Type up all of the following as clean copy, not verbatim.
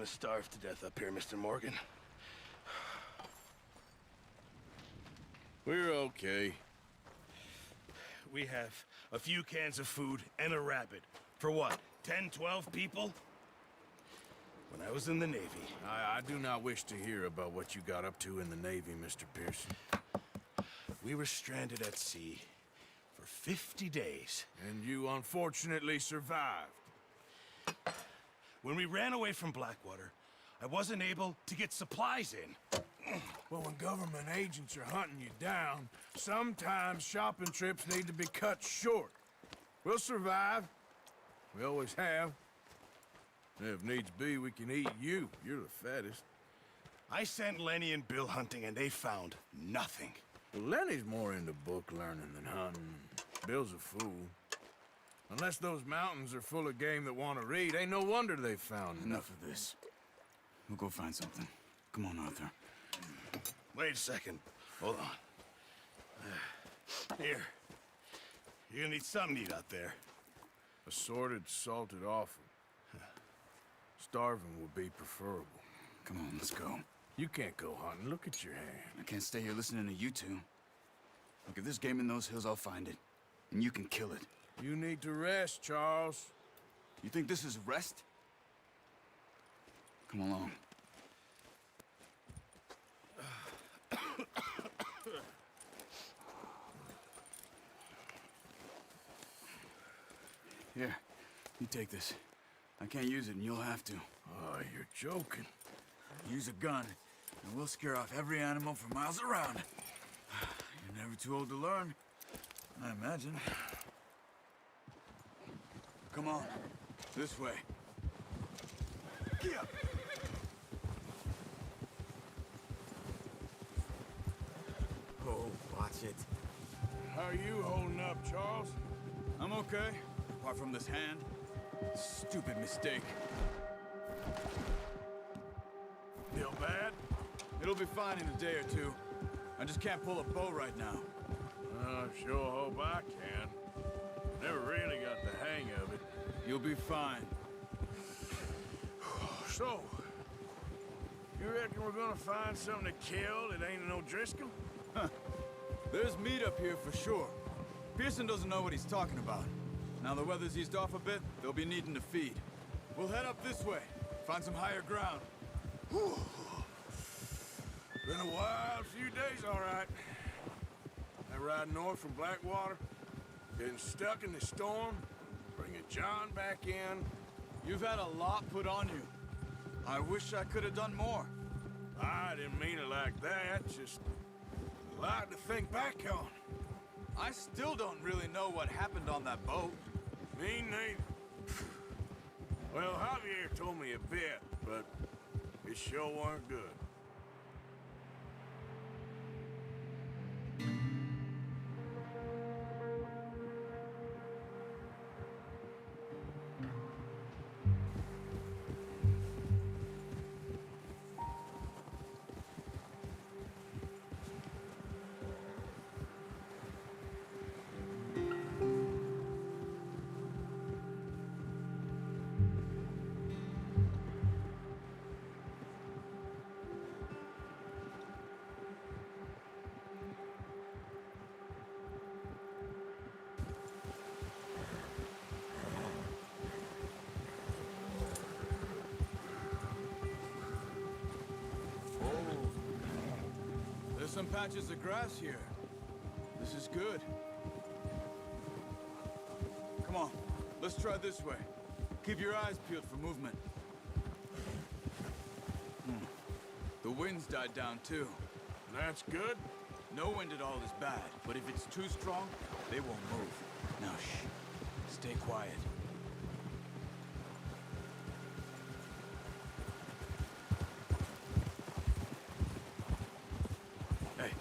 gonna starve to death up here, Mr. Morgan. We're okay. We have a few cans of food and a rabbit. For what, 10, 12 people? When I was in the Navy... I do not wish to hear about what you got up to in the Navy, Mr. Pearson. We were stranded at sea for 50 days. And you unfortunately survived. When we ran away from Blackwater, I wasn't able to get supplies in. Well, when government agents are hunting you down, sometimes shopping trips need to be cut short. We'll survive. We always have. If needs be, we can eat you. You're the fattest. I sent Lenny and Bill hunting, and they found nothing. Well, Lenny's more into book learning than hunting. Bill's a fool. Unless those mountains are full of game that want to read, ain't no wonder they found Enough of this. We'll go find something. Come on, Arthur. Wait a second. Hold on. Here. You're gonna need something to eat out there. Assorted, salted offal. Starving would be preferable. Come on, let's go. You can't go hunting. Look at your hand. I can't stay here listening to you two. Look, if there's game in those hills, I'll find it. And you can kill it. You need to rest, Charles. You think this is rest? Come along. Here, you take this. I can't use it, and you'll have to. Oh, you're joking. Use a gun, and we'll scare off every animal for miles around. You're never too old to learn, I imagine. Come on, this way. Get up. Oh, watch it. How are you holding up, Charles? I'm okay, apart from this hand. Stupid mistake. Feel bad? It'll be fine in a day or two. I just can't pull a bow right now. I sure hope I can. Never really got the hang of it. You'll be fine. So, you reckon we're gonna find something to kill that ain't no Driscoll? Huh. There's meat up here for sure. Pearson doesn't know what he's talking about. Now the weather's eased off a bit, they'll be needing to feed. We'll head up this way, find some higher ground. Whew. Been a wild few days, all right. That ride north from Blackwater, getting stuck in the storm, bringing John back in. You've had a lot put on you. I wish I could have done more. I didn't mean it like that, just a lot to think back on. I still don't really know what happened on that boat. Me neither. Well, Javier told me a bit, but it sure weren't good. There's some patches of grass here. This is good. Come on, let's try this way. Keep your eyes peeled for movement. The wind's died down too. That's good. No wind at all is bad, but if it's too strong, they won't move. Now shh, stay quiet. Hey,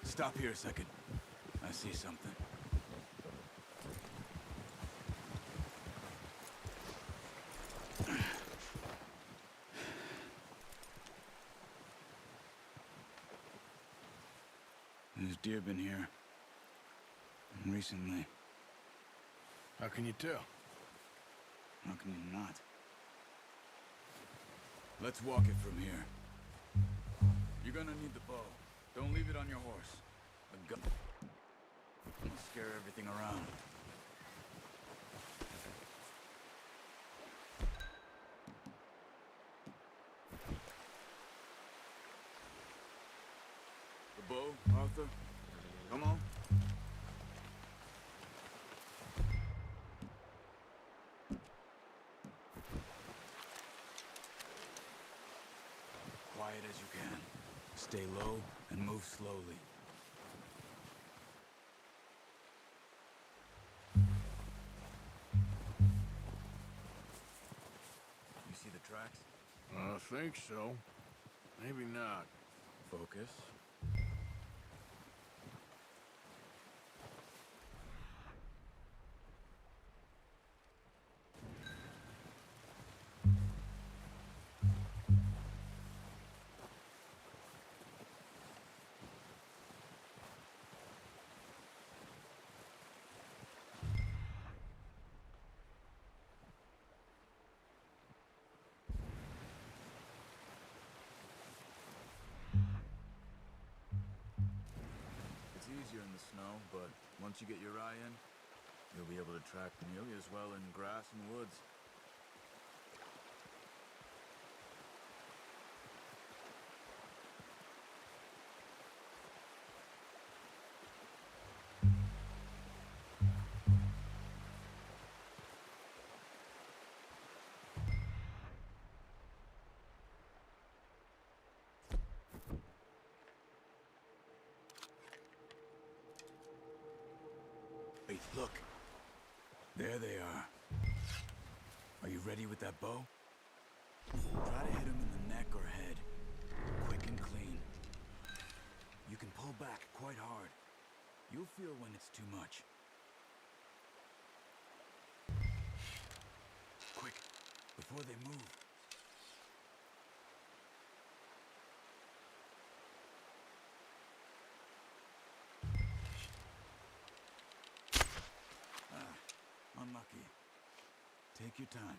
stop here a second. I see something. There's deer been here. Recently. How can you tell? How can you not? Let's walk it from here. You're gonna need the bow. Don't leave it on your horse. A gun will scare everything around. The bow, Arthur? Come on. Quiet as you can. Stay low and move slowly. You see the tracks? I think so. Maybe not. Focus. Easier in the snow, but once you get your eye in, you'll be able to track nearly as well in grass and woods. Wait, look. There they are. Are you ready with that bow? Try to hit him in the neck or head. Quick and clean. You can pull back quite hard. You'll feel when it's too much. Quick, before they move. Unlucky. Take your time.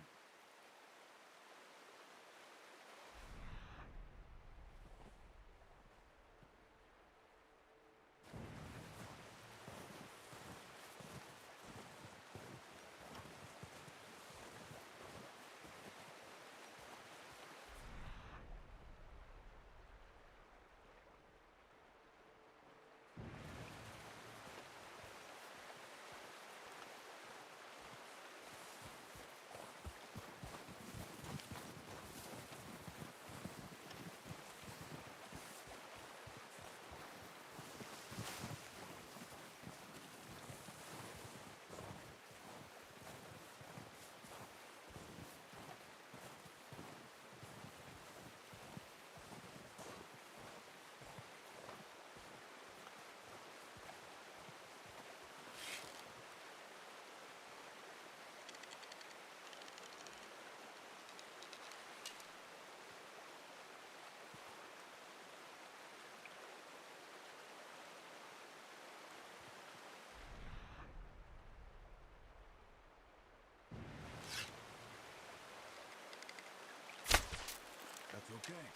That's okay.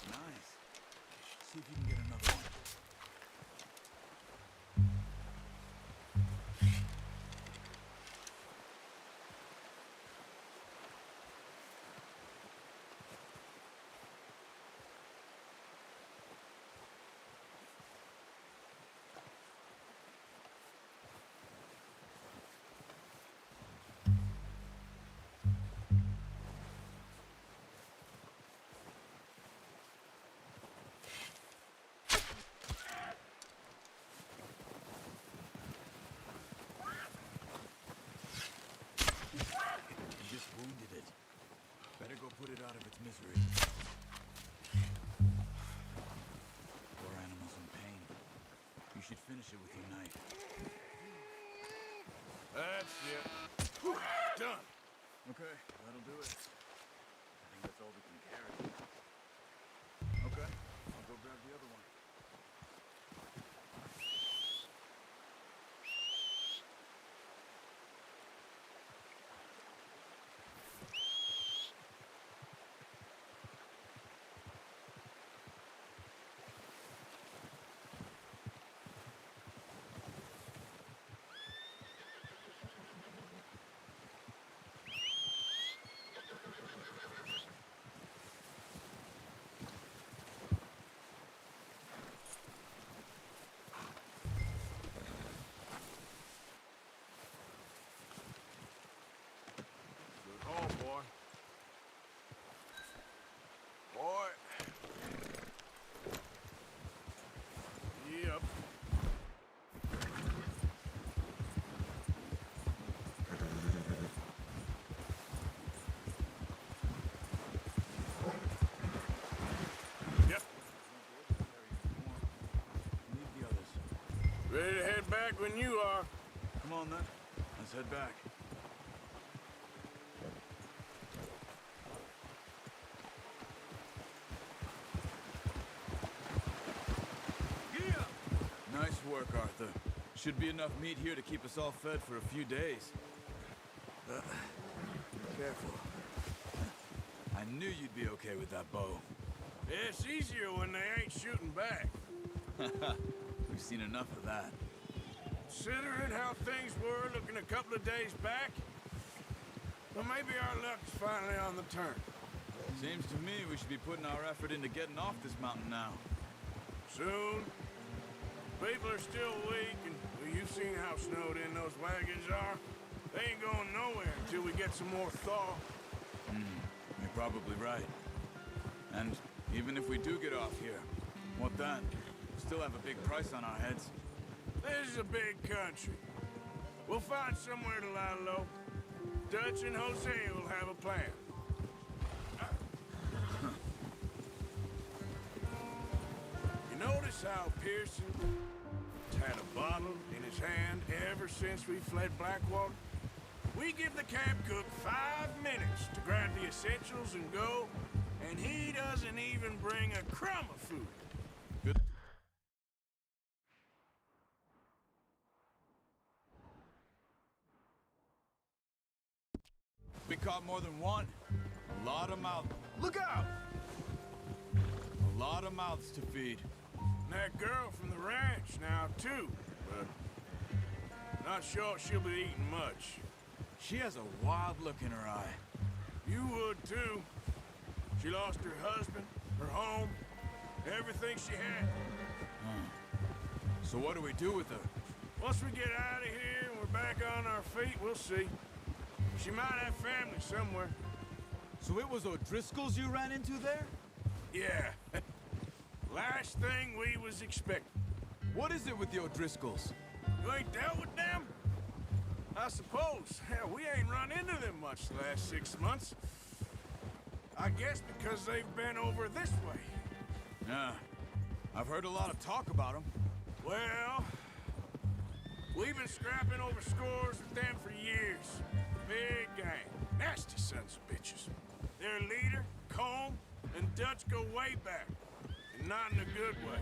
Nice. See if you can get another one. Wounded it. Better go put it out of its misery. Poor animal's in pain. You should finish it with your knife. That's it. Done. Okay, that'll do it. I think that's all we can carry. Okay, I'll go grab the other one. Ready to head back when you are. Come on, then. Let's head back. Yeah! Nice work, Arthur. Should be enough meat here to keep us all fed for a few days. Careful. I knew you'd be okay with that bow. It's easier when they ain't shooting back. We've seen enough of that. Considering how things were looking a couple of days back, well, maybe our luck's finally on the turn. Seems to me we should be putting our effort into getting off this mountain now. Soon. People are still weak, and well, you've seen how snowed in those wagons are. They ain't going nowhere until we get some more thaw. You're probably right. And even if we do get off here, what then? We still have a big price on our heads. This is a big country. We'll find somewhere to lie low. Dutch and Jose will have a plan. You notice how Pearson had a bottle in his hand ever since we fled Blackwater? We give the camp cook 5 minutes to grab the essentials and go, and he doesn't even bring a crumb of food. Good. We caught more than one. A lot of mouths. Look out! A lot of mouths to feed. And that girl from the ranch now, too. But not sure she'll be eating much. She has a wild look in her eye. You would, too. She lost her husband, her home, everything she had. So what do we do with her? Once we get out of here and we're back on our feet, we'll see. She might have family somewhere. So it was O'Driscoll's you ran into there? Yeah. Last thing we was expecting. What is it with the O'Driscolls? You ain't dealt with them? I suppose. Hell, we ain't run into them much the last 6 months. I guess because they've been over this way. Yeah. I've heard a lot of talk about them. Well, we've been scrapping over scores with them for years. Big gang. Nasty sons of bitches. Their leader, Combe, and Dutch go way back. And not in a good way.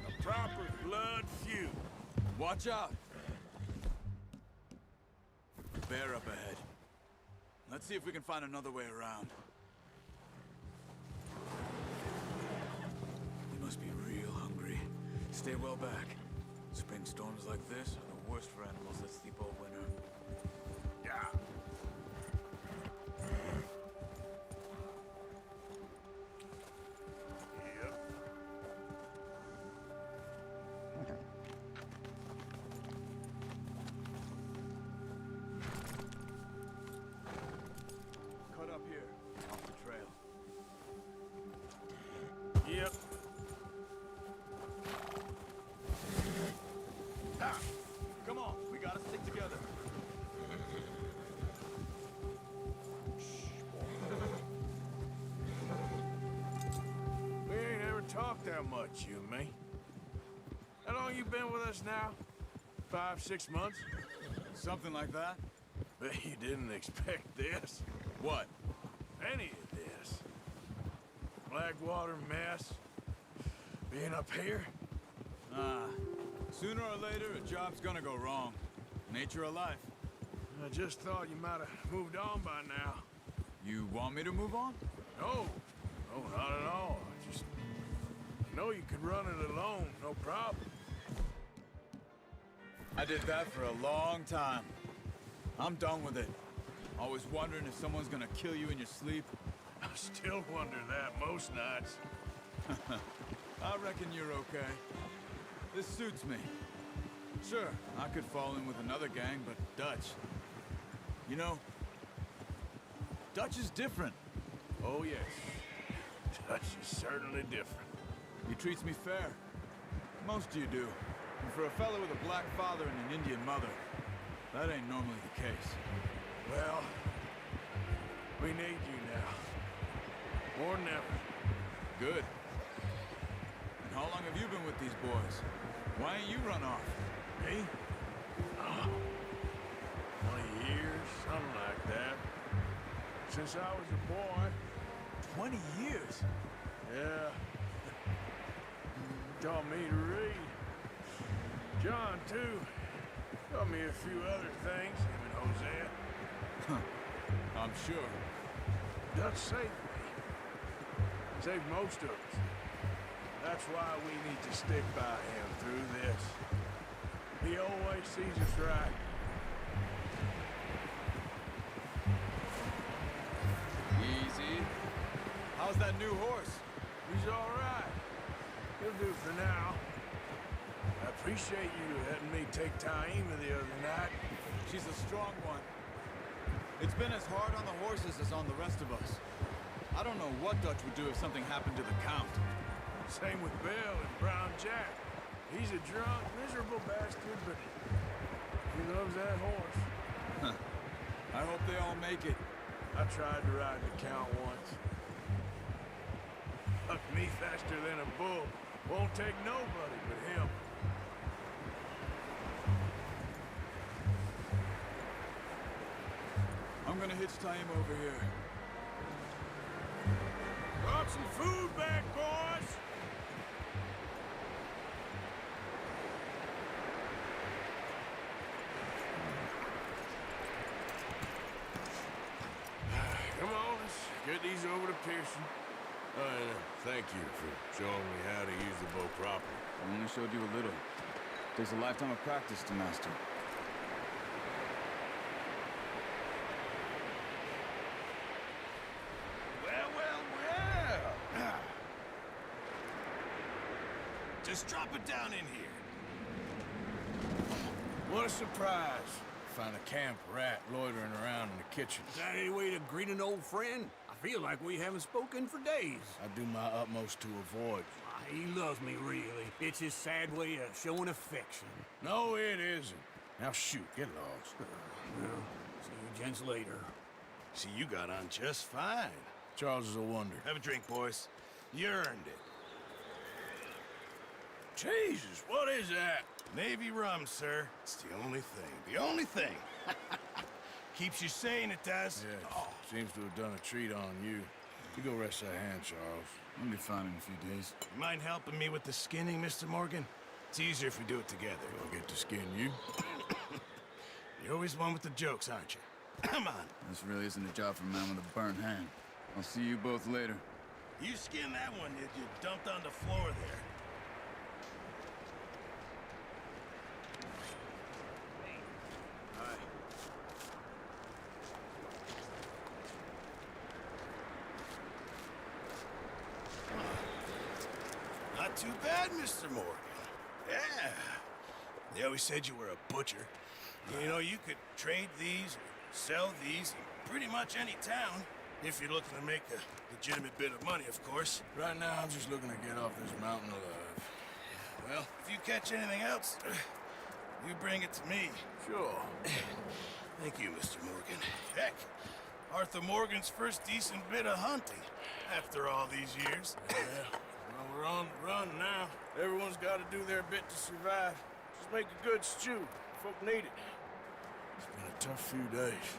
A proper blood feud. Watch out! Bear up ahead. Let's see if we can find another way around. You must be real hungry. Stay well back. Spring storms like this are the worst for animals that sleep all winter. Yeah. Cut up here, off the trail. Yep. Ah! Come on, we gotta stick together. We ain't ever talked that much, you and me. How long you been with us now? 5, 6 months? Something like that? Bet you didn't expect this. What? Any of this. Blackwater mess. Being up here. Sooner or later, a job's gonna go wrong. Nature of life. I just thought you might have moved on by now. You want me to move on? No. No, not at all. I just know you could run it alone, no problem. I did that for a long time. I'm done with it. Always wondering if someone's gonna kill you in your sleep. I still wonder that most nights. I reckon you're okay. This suits me. Sure, I could fall in with another gang, but Dutch... You know, Dutch is different. Oh, yes. Dutch is certainly different. He treats me fair. Most of you do. And for a fellow with a black father and an Indian mother, that ain't normally the case. Well, we need you now. More than ever. Good. And how long have you been with these boys? Why ain't you run off? Me? Oh, 20 years, something like that. Since I was a boy. 20 years? Yeah. Taught me to read. John, too. Taught me a few other things, him and Hosea. I'm sure. Dutch saved me. Saved most of us. That's why we need to stick by him through this. He always sees us right. Easy. How's that new horse? He's all right. He'll do for now. I appreciate you letting me take Taima the other night. She's a strong one. It's been as hard on the horses as on the rest of us. I don't know what Dutch would do if something happened to the Count. Same with Bill and Brown Jack. He's a drunk, miserable bastard, but he loves that horse. I hope they all make it. I tried to ride the Count once. Bucked me faster than a bull. Won't take nobody but him. I'm gonna hitch Taim over here. Brought some food back, boys! Come on, let's get these over to Pearson. And thank you for showing me how to use the bow properly. I only showed you a little. Takes a lifetime of practice to master. Well. Just drop it down in here. What a surprise. Find a camp rat loitering around in the kitchen. Is that any way to greet an old friend? I feel like we haven't spoken for days. I do my utmost to avoid. He loves me, really. It's his sad way of showing affection. No, it isn't. Now shoot, get lost. Well, see you gents later. See, you got on just fine. Charles is a wonder. Have a drink, boys. You earned it. Jesus, what is that? Navy rum, sir. It's the only thing. The only thing. Keeps you sane, it does. Yeah, seems to have done a treat on you. You go rest that hand, Charles. I'll be fine in a few days. You mind helping me with the skinning, Mr. Morgan? It's easier if we do it together. I'll get to skin you. You're always one with the jokes, aren't you? Come on. This really isn't a job for a man with a burnt hand. I'll see you both later. You skinned that one that you dumped on the floor there. Not too bad, Mr. Morgan. Yeah. They always said you were a butcher. You know, you could trade these or sell these in pretty much any town, if you're looking to make a legitimate bit of money, of course. Right now, I'm just looking to get off this mountain alive. Well, if you catch anything else, you bring it to me. Sure. Thank you, Mr. Morgan. Heck, Arthur Morgan's first decent bit of hunting after all these years. Yeah. Well, we're on the run now. Everyone's got to do their bit to survive. Just make a good stew. Folk need it. It's been a tough few days.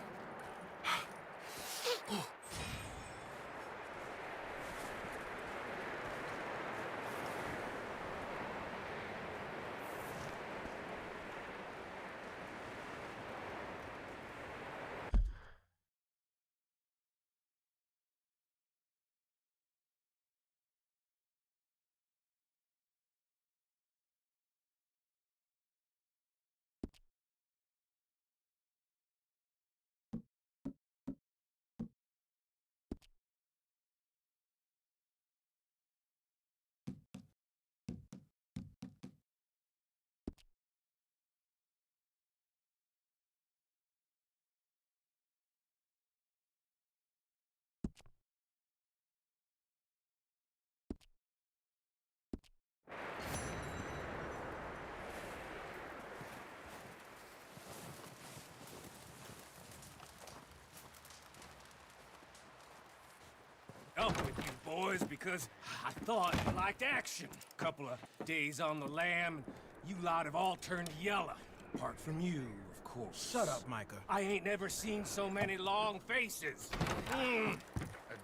Up with you boys because I thought you liked action. Couple of days on the lam, You lot have all turned yellow. Apart from you, of course. Shut up, Micah. I ain't never seen so many long faces. I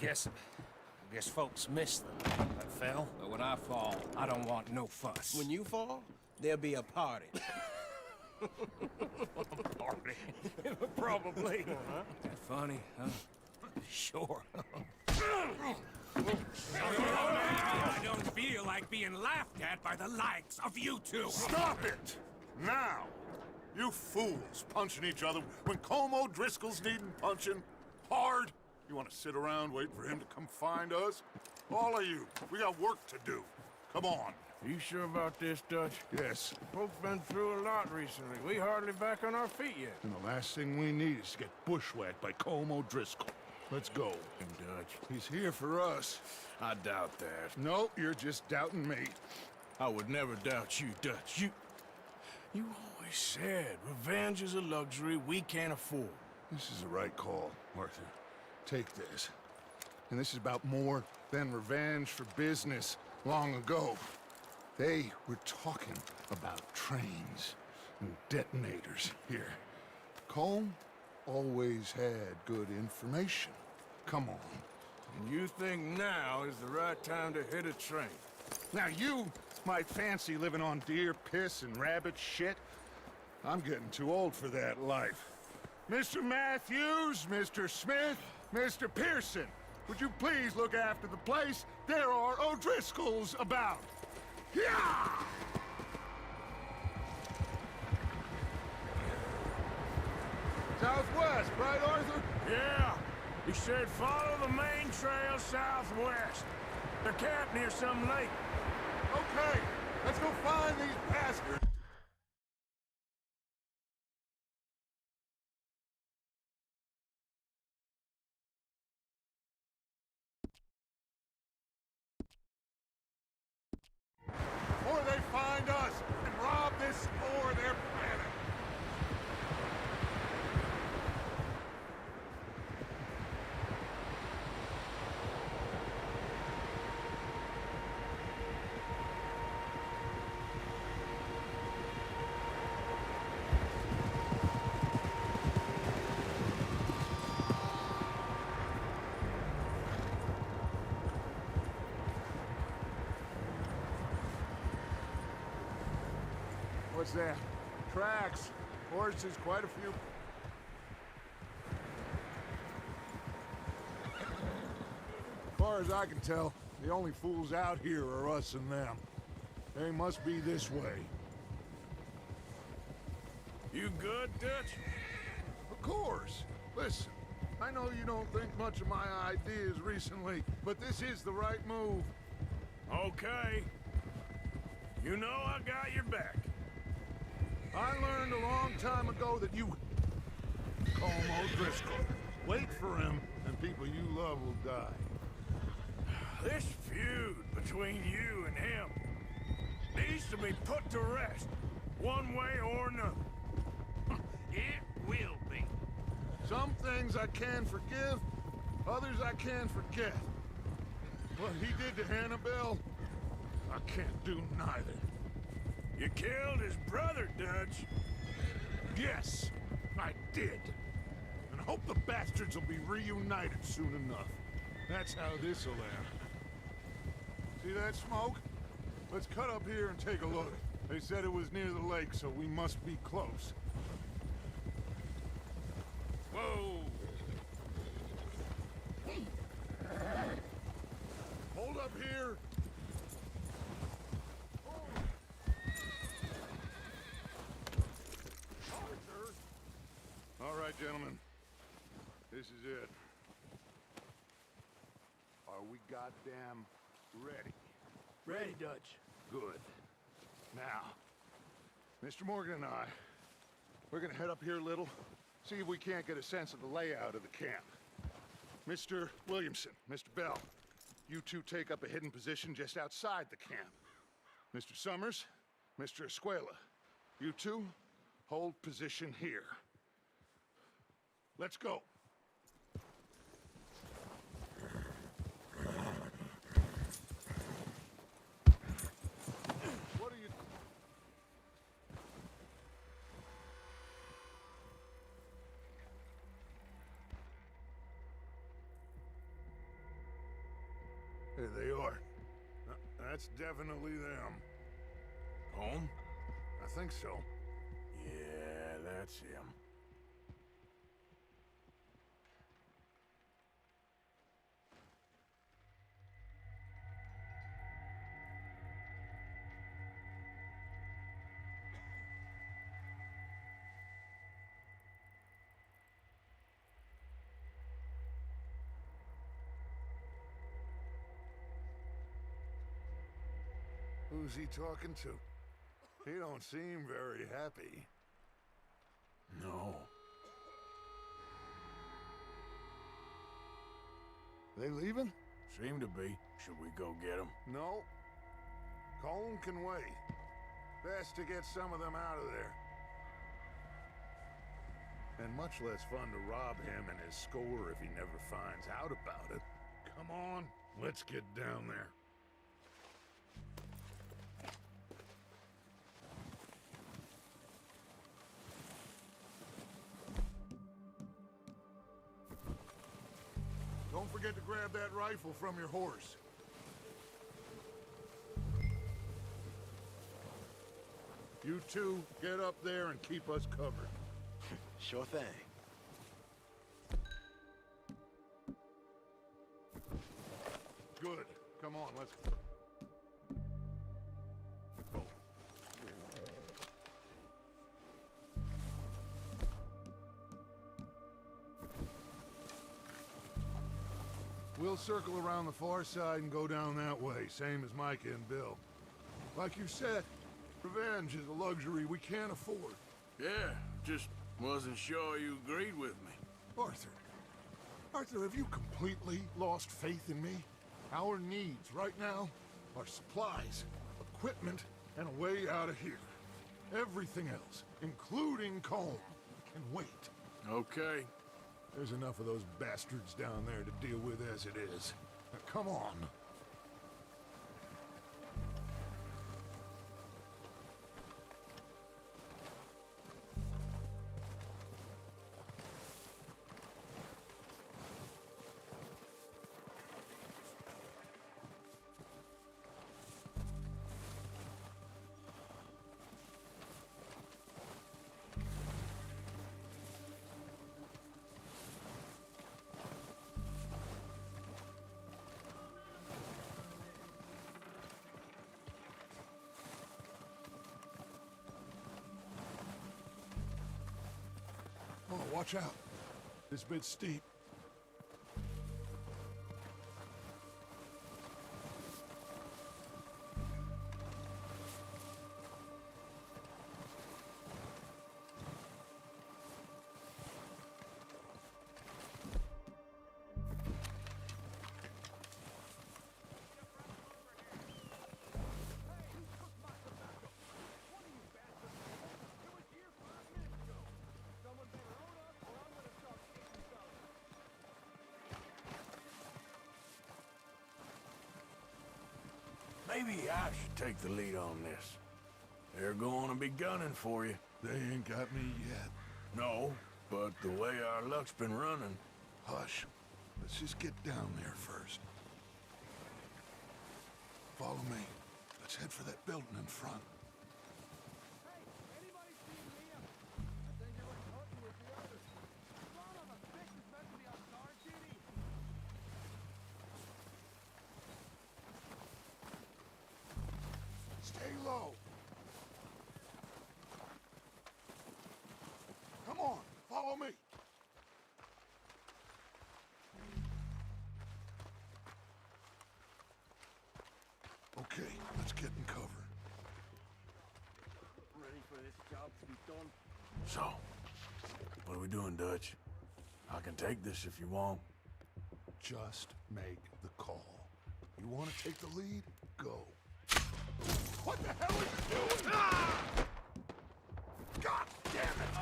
guess folks miss them. I fell, but when I fall, I don't want no fuss. When you fall, there'll be a party. Party? Probably. That funny, huh? Sure. I don't feel like being laughed at by the likes of you two. Stop it! Now! You fools punching each other when Colm O'Driscoll's needing punching hard. You want to sit around waiting for him to come find us? All of you, we got work to do. Come on. You sure about this, Dutch? Yes. Folks been through a lot recently. We hardly back on our feet yet. And the last thing we need is to get bushwhacked by Colm O'Driscoll. Let's go. And Dutch, He's here for us. I doubt that. No, you're just doubting me. I would never doubt you, Dutch. You always said revenge is a luxury we can't afford. This is the right call, Arthur. Take this. And this is about more than revenge for business long ago. They were talking about trains and detonators here. Colm always had good information. Come on. And you think now is the right time to hit a train? Now you might fancy living on deer piss and rabbit shit. I'm getting too old for that life. Mr. Matthews, Mr. Smith, Mr. Pearson, would you please look after the place? There are O'Driscolls about. Yeah! Southwest, right, Arthur? Yeah. He said follow the main trail southwest. They're camped near some lake. Okay, let's go find these bastards. Before they find us and rob this store of their planet. What's that? Tracks. Horses, quite a few. As far as I can tell, the only fools out here are us and them. They must be this way. You good, Dutch? Of course. Listen, I know you don't think much of my ideas recently, but this is the right move. Okay. You know I got your back. I learned a long time ago that you... Colm O'Driscoll. Wait for him, and people you love will die. This feud between you and him needs to be put to rest, one way or another. It will be. Some things I can forgive, others I can't forget. What he did to Annabelle, I can't do neither. You killed his brother, Dutch. Yes, I did. And I hope the bastards will be reunited soon enough. That's how this'll end. See that smoke? Let's cut up here and take a look. They said it was near the lake, so we must be close. Whoa! Hold up here. All right, gentlemen. This is it. Are we goddamn ready? Ready, Dutch. Good. Now, Mr. Morgan and I, we're gonna head up here a little, see if we can't get a sense of the layout of the camp. Mr. Williamson, Mr. Bell, you two take up a hidden position just outside the camp. Mr. Summers, Mr. Escuela, you two hold position here. Let's go. What are you... There they are. That's definitely them. Home? I think so. Yeah, that's him. Who's he talking to? He don't seem very happy. No. They leaving? Seem to be. Should we go get him? No. Colm can wait. Best to get some of them out of there. And much less fun to rob him and his score if he never finds out about it. Come on, let's get down there. Don't forget to grab that rifle from your horse. You two, get up there and keep us covered. Sure thing. Good. Come on, let's go. We'll circle around the far side and go down that way, same as Micah and Bill. Like you said, revenge is a luxury we can't afford. Yeah, just wasn't sure you agreed with me. Arthur. Arthur, have you completely lost faith in me? Our needs right now are supplies, equipment, and a way out of here. Everything else, including Colm, can wait. Okay. There's enough of those bastards down there to deal with as it is. Now, come on. Oh, watch out. This bit's steep. Maybe I should take the lead on this. They're going to be gunning for you. They ain't got me yet. No, but the way our luck's been running... Hush. Let's just get down there first. Follow me. Let's head for that building in front. Stay low. Come on, follow me. Okay, let's get in cover. Ready for this job to be done? So, what are we doing, Dutch? I can take this if you want. Just make the call. You want to take the lead? Go. What the hell are you doing? Ah! God damn it!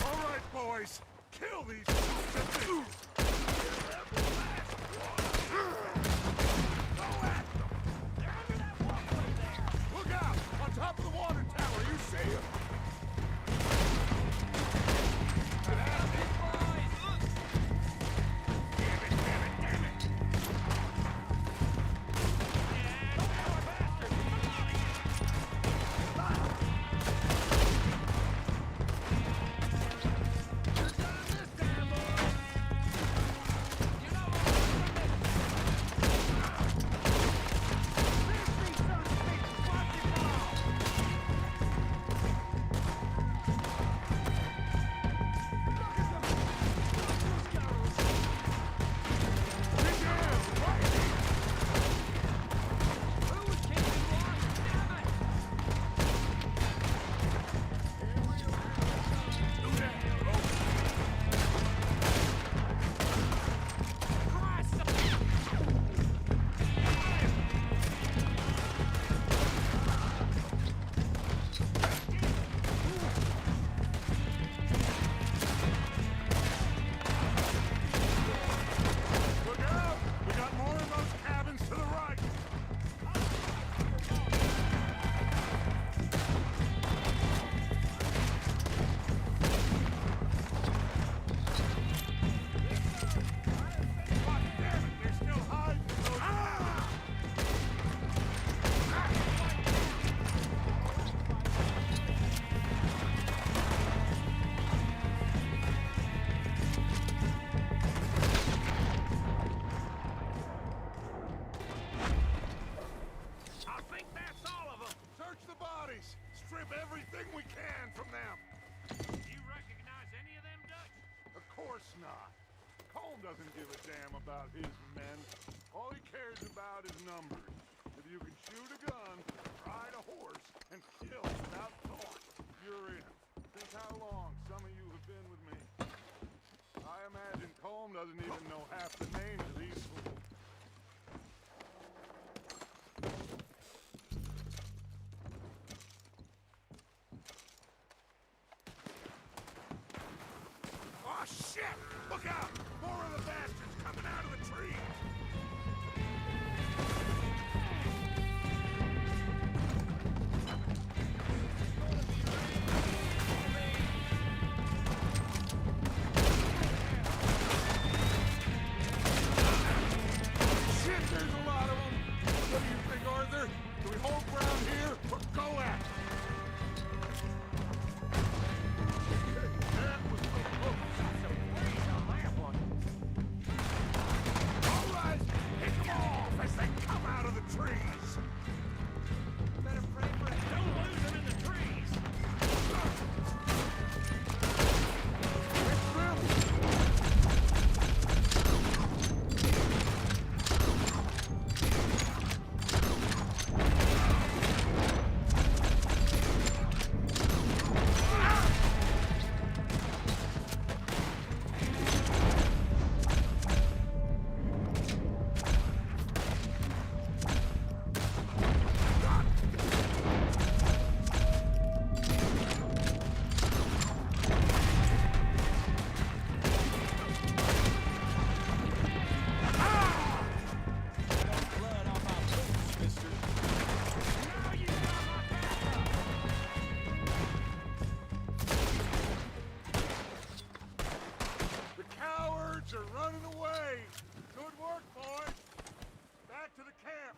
All right, boys. Kill these stupid things. Go at them! Look out! On top of the water tower, you see him? strip everything we can from them. You recognize any of them Dutch? Of course not. Colm doesn't give a damn about his men. All he cares about is numbers. If you can shoot a gun, ride a horse, and kill without thought, you're in. Think how long some of you have been with me. I imagine Colm doesn't even know half the names of these fools. Oh, shit! Look out! More of the bastards coming out of the trees! Shit, there's a lot of them! What do you think, Arthur? Do we hold ground here, or go at it? That was so close. All right, pick them off as they come out of the trees. Better pray for it. Don't lose them in the trees. The cowards are running away. Good work, boys. Back to the camp.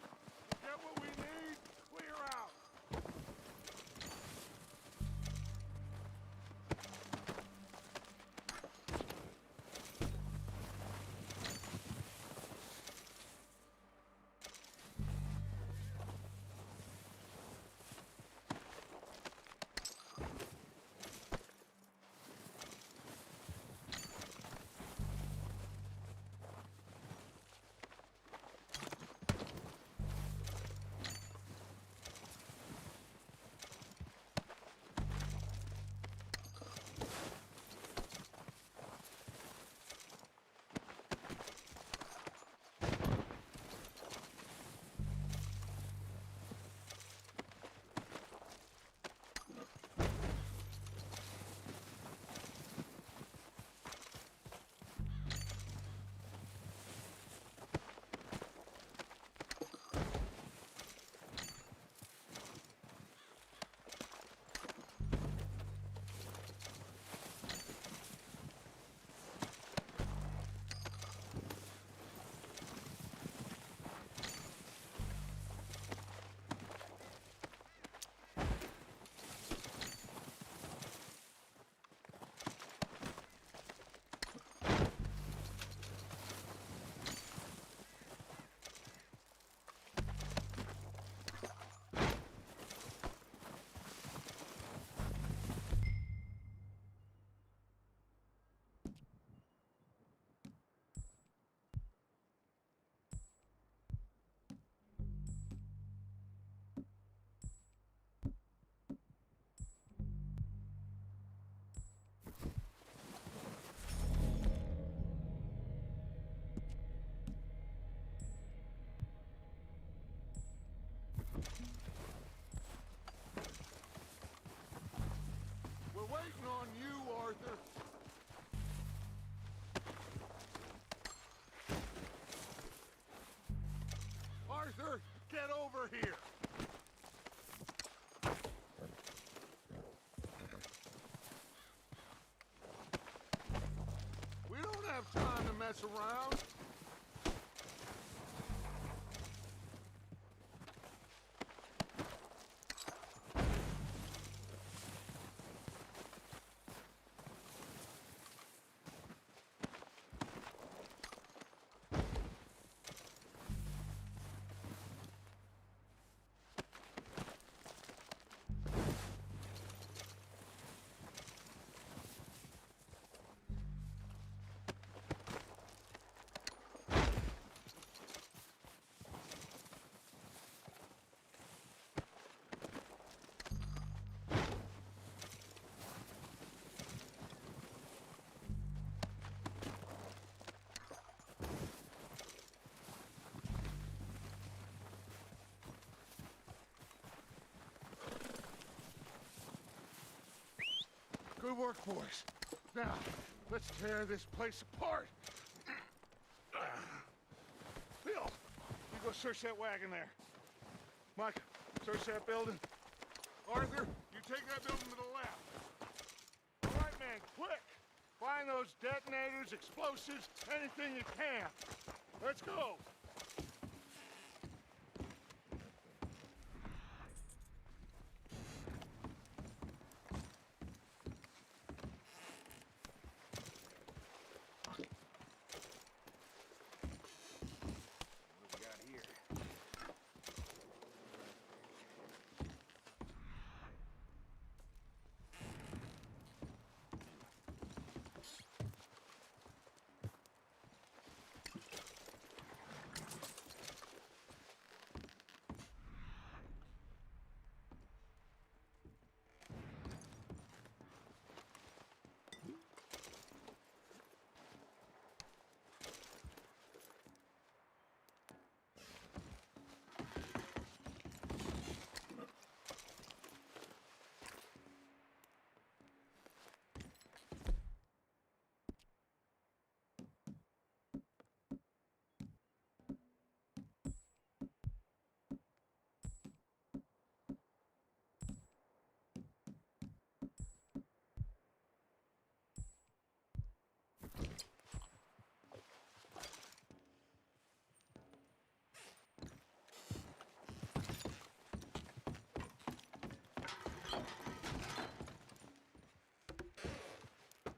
We'll get what we need. Clear out. We're waiting on you, Arthur. Arthur, get over here. We don't have time to mess around. work, boys. Now, let's tear this place apart. Bill, you go search that wagon there. Mike, search that building. Arthur, you take that building to the left. All right, man, quick. Find those detonators, explosives, anything you can. Let's go.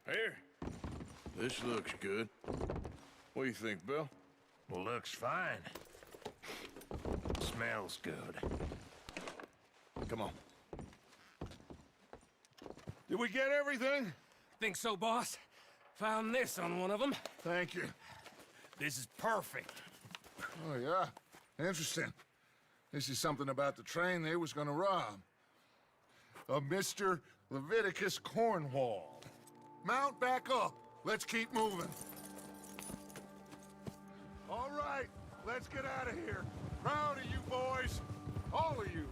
Here. This looks good. What do you think, Bill? Well, looks fine. Smells good. Come on. Did we get everything? Think so, boss? Found this on one of them. Thank you. This is perfect. Oh, yeah? Interesting. This is something about the train they was gonna rob. Of Mr. Leviticus Cornwall. Mount back up. Let's keep moving. All right, let's get out of here. Proud of you boys. All of you.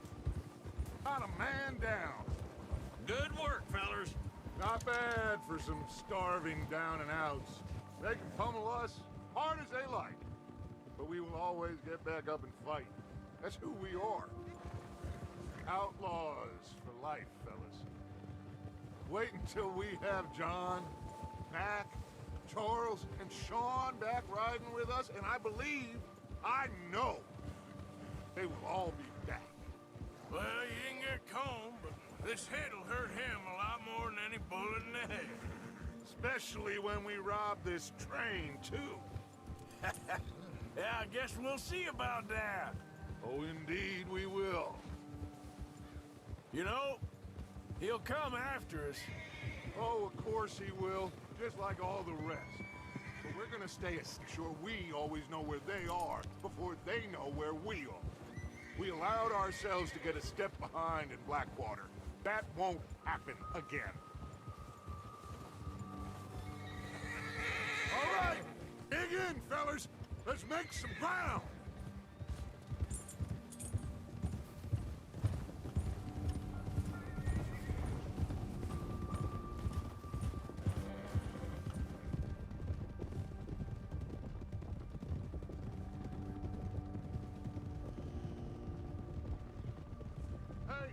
Not a man down. Good work, fellers. Not bad for some starving down and outs. They can pummel us hard as they like. But we will always get back up and fight. That's who we are. Outlaws for life, fellas. Wait until we have John, Mac, Charles, and Sean back riding with us, and I know, they will all be back. Well, you can get Combe, but this hit'll hurt him a lot more than any bullet in the head. Especially when we rob this train, too. Yeah, I guess we'll see about that. Oh, indeed we will. You know, he'll come after us. Oh, of course he will, just like all the rest. But we're gonna stay sure we always know where they are before they know where we are. We allowed ourselves to get a step behind in Blackwater. That won't happen again. All right, dig in, fellas. Let's make some ground. Hey,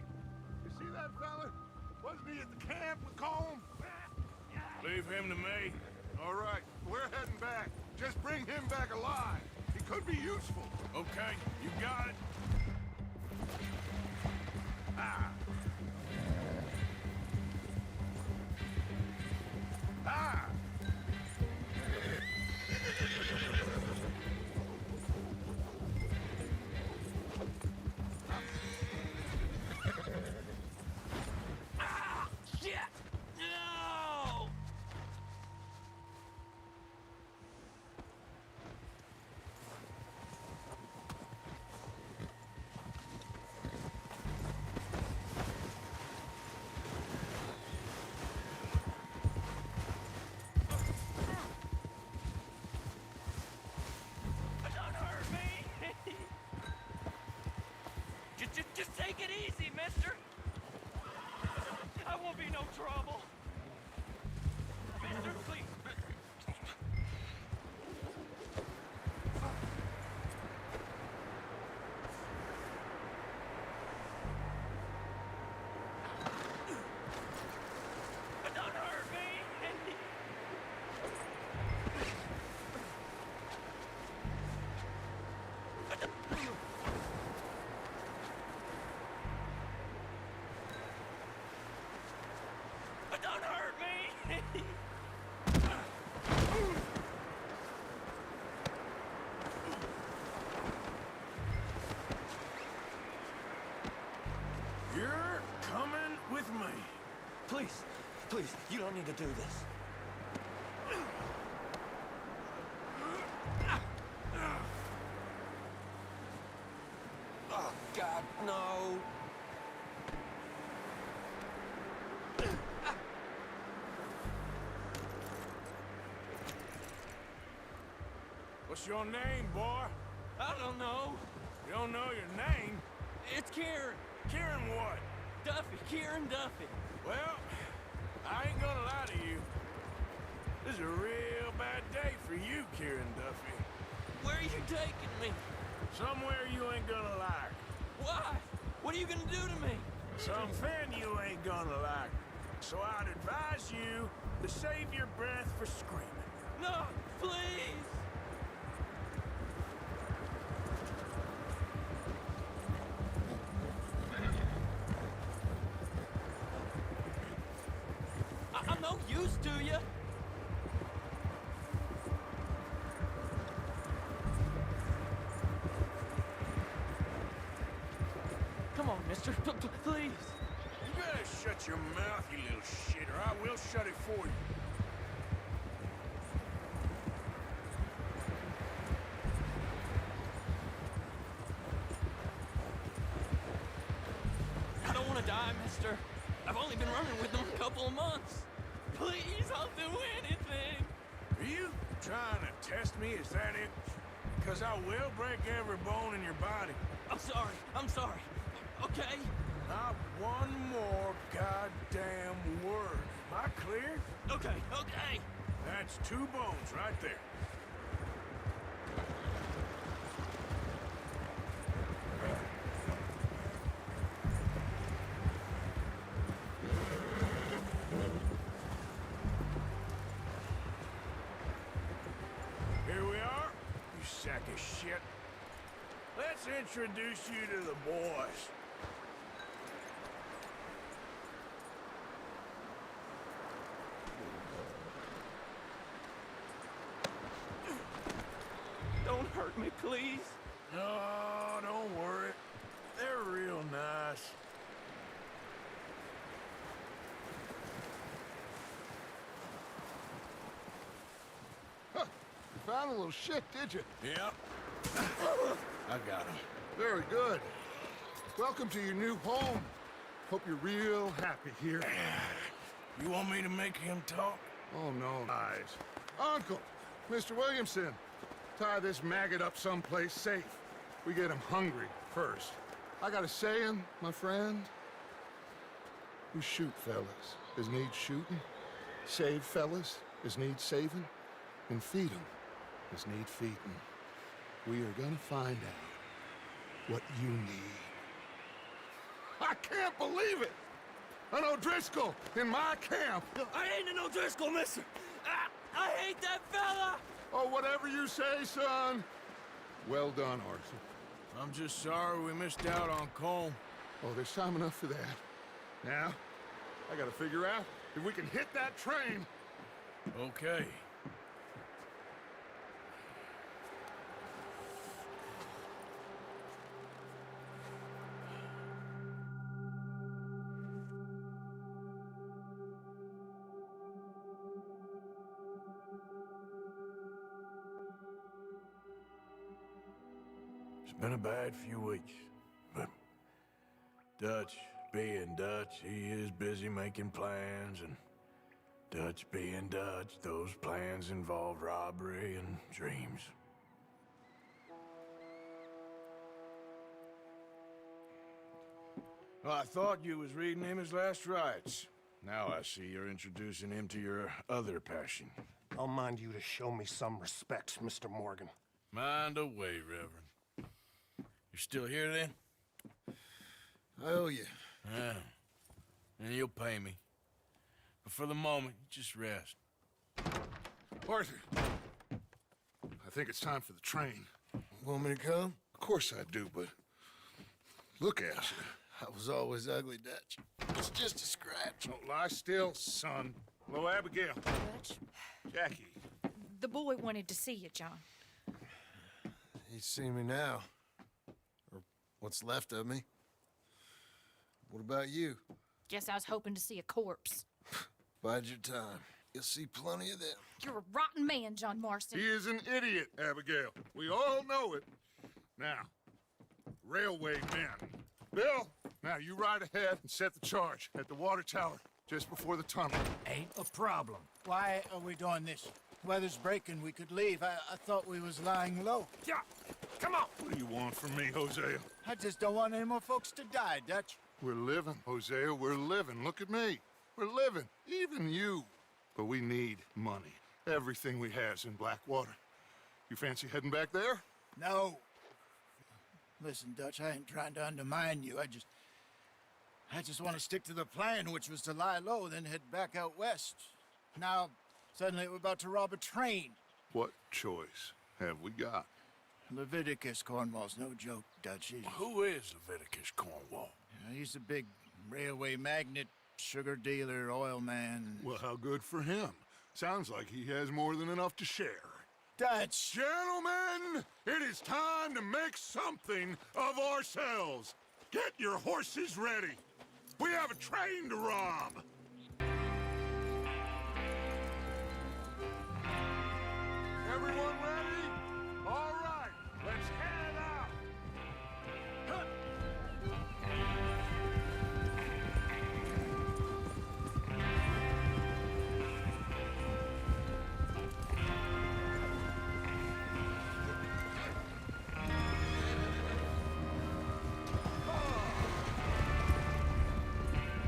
you see that fella? Wasn't he at the camp with Colm? Leave him to me. All right, we're heading back. Just bring him back alive. He could be useful. Okay, you got it. Ah! Ah! Shit! No! Don't hurt me! Just take it easy, mister! I won't be no trouble. With me. Please, please, you don't need to do this. Oh, God, no. What's your name, boy? I don't know. You don't know your name? It's Kieran. Kieran what? Duffy, Kieran Duffy. Well, I ain't gonna lie to you. This is a real bad day for you, Kieran Duffy. Where are you taking me? Somewhere you ain't gonna like. Why? What are you gonna do to me? Something you ain't gonna like. So I'd advise you to save your breath for screaming. No, please. I'm no use to you. Come on, mister. Please. You better shut your mouth, you little shit, or I will shut it for you. I don't want to die, mister. I've only been running with them a couple of months. Please, I'll do anything. Are you trying to test me? Is that it? Because I will break every bone in your body. I'm sorry. I'm sorry. Okay? Not one more goddamn word. Am I clear? Okay, okay. That's 2 bones right there. Here we are, you sack of shit. Let's introduce you to the boys. Don't hurt me, please. No, don't worry. They're real nice. Huh. You found a little shit, did you? Yep. I got him. Very good. Welcome to your new home. Hope you're real happy here. You want me to make him talk? Oh, no, guys. Uncle, Mr. Williamson, tie this maggot up someplace safe. We get him hungry first. I got a saying, my friend. We shoot fellas as need shooting, save fellas as need saving, and feed 'em as need feeding. We are gonna find out what you need. I can't believe it! An O'Driscoll in my camp! I ain't an O'Driscoll, mister. I hate that fella. Oh, whatever you say, son. Well done, Arthur. I'm just sorry we missed out on Colm. Oh, there's time enough for that. Now, I gotta figure out if we can hit that train. Okay. It's been a bad few weeks, but Dutch being Dutch, he is busy making plans, and Dutch being Dutch, those plans involve robbery and dreams. Well, I thought you was reading him his last rites. Now I see you're introducing him to your other passion. I'll mind you to show me some respect, Mr. Morgan. Mind away, Reverend. You're still here, then? I owe you. Yeah. And you'll pay me. But for the moment, just rest. Arthur, I think it's time for the train. Want me to come? Of course I do, but look at you. I was always ugly, Dutch. It's just a scratch. Don't lie still, son. Hello, Abigail. Dutch, Jackie. the boy wanted to see you, John. He's seen me now. Or what's left of me. What about you? Guess I was hoping to see a corpse. Bide your time. You'll see plenty of them. You're a rotten man, John Marston. He is an idiot, Abigail. We all know it. Now, railway men. Bill, now you ride ahead and set the charge at the water tower just before the tunnel. Ain't a problem. Why are we doing this? Weather's breaking. We could leave. I thought we was lying low. Yeah, come on. What do you want from me, Hosea? I just don't want any more folks to die, Dutch. We're living, Hosea. We're living. Look at me. We're living. Even you. But we need money. Everything we have's in Blackwater. You fancy heading back there? No. Listen, Dutch, I ain't trying to undermine you. I just want to stick to the plan, which was to lie low, then head back out west. Now, suddenly we're about to rob a train. What choice have we got? Leviticus Cornwall's no joke, Dutch. Who is Leviticus Cornwall? He's a big railway magnate, sugar dealer, oil man. Well, how good for him. Sounds like he has more than enough to share. Dutch! Gentlemen, it is time to make something of ourselves. Get your horses ready. We have a train to rob. Everyone ready? All right, let's head out. Huh.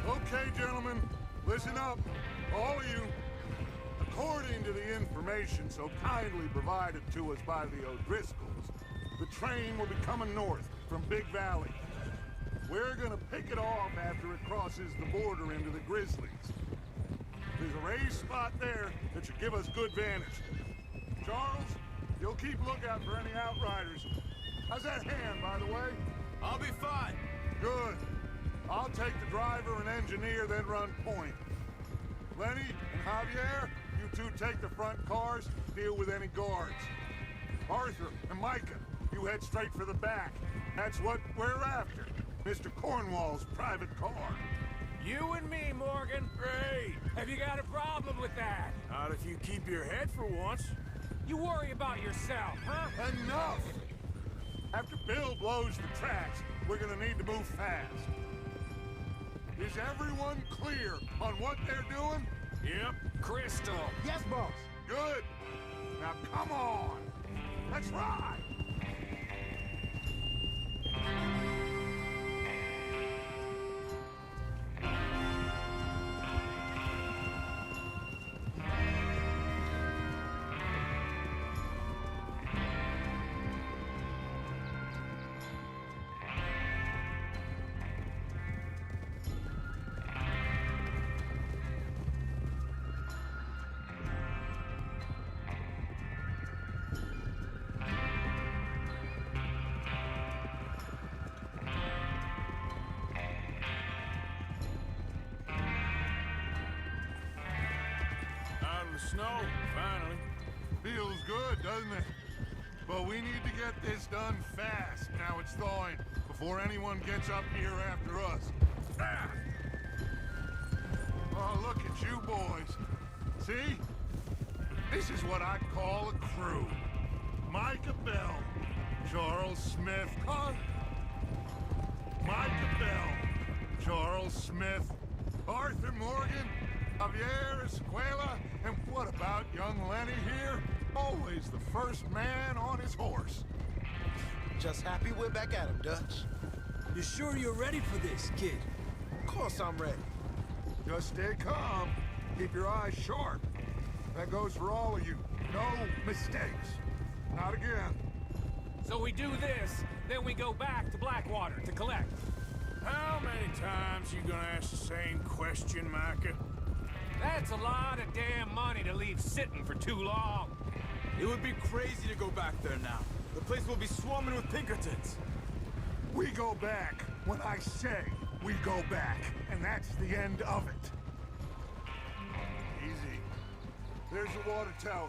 Okay, gentlemen, listen up, all of you. According to the information so kindly provided to us by the O'Driscolls, the train will be coming north from Big Valley. We're gonna pick it off after it crosses the border into the Grizzlies. There's a raised spot there that should give us good vantage. Charles, you'll keep lookout for any outriders. How's that hand, by the way? I'll be fine. Good. I'll take the driver and engineer, then run point. Lenny and Javier, you two take the front cars, deal with any guards. Arthur and Micah, you head straight for the back. That's what we're after. Mr. Cornwall's private car. You and me, Morgan. Great. Have you got a problem with that? Not if you keep your head for once. You worry about yourself, huh? Enough! After Bill blows the tracks, we're gonna need to move fast. Is everyone clear on what they're doing? Yep. Crystal. Yes, boss. Good. Now come on. Let's ride. Snow, finally. Feels good, doesn't it? But we need to get this done fast. Now it's thawing, before anyone gets up here after us. Ah! Oh, look at you boys. See? This is what I call a crew. Micah Bell, Charles Smith. Micah Bell, Charles Smith, Arthur Morgan, Javier Escuela, and what about young Lenny here? Always the first man on his horse. Just happy we're back at him, Dutch. You sure you're ready for this, kid? Of course I'm ready. Just stay calm. Keep your eyes sharp. That goes for all of you. No mistakes. Not again. So we do this, then we go back to Blackwater to collect. How many times you gonna ask the same question, Micah? That's a lot of damn money to leave sitting for too long. It would be crazy to go back there now. The place will be swarming with Pinkertons. We go back when I say we go back, and that's the end of it. Easy. There's the water tower.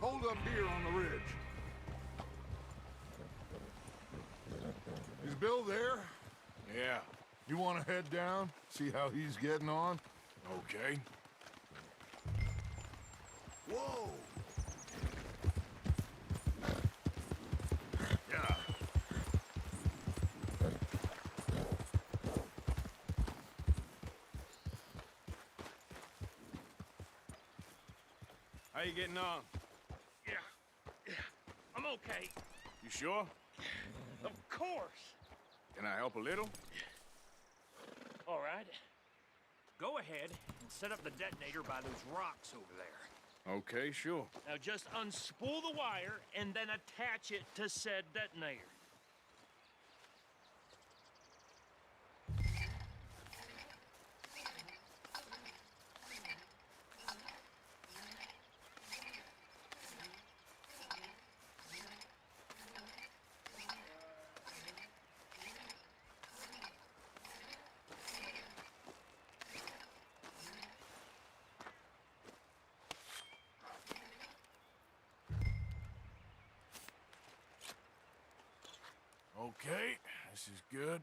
Hold up here on the ridge. Is Bill there? Yeah. You want to head down? See how he's getting on? Okay. Whoa! Yeah. How you getting on? Yeah. I'm okay. You sure? Of course. Can I help a little? All right. Go ahead and set up the detonator by those rocks over there. Okay, sure. Now just unspool the wire and then attach it to said detonator. Okay, this is good.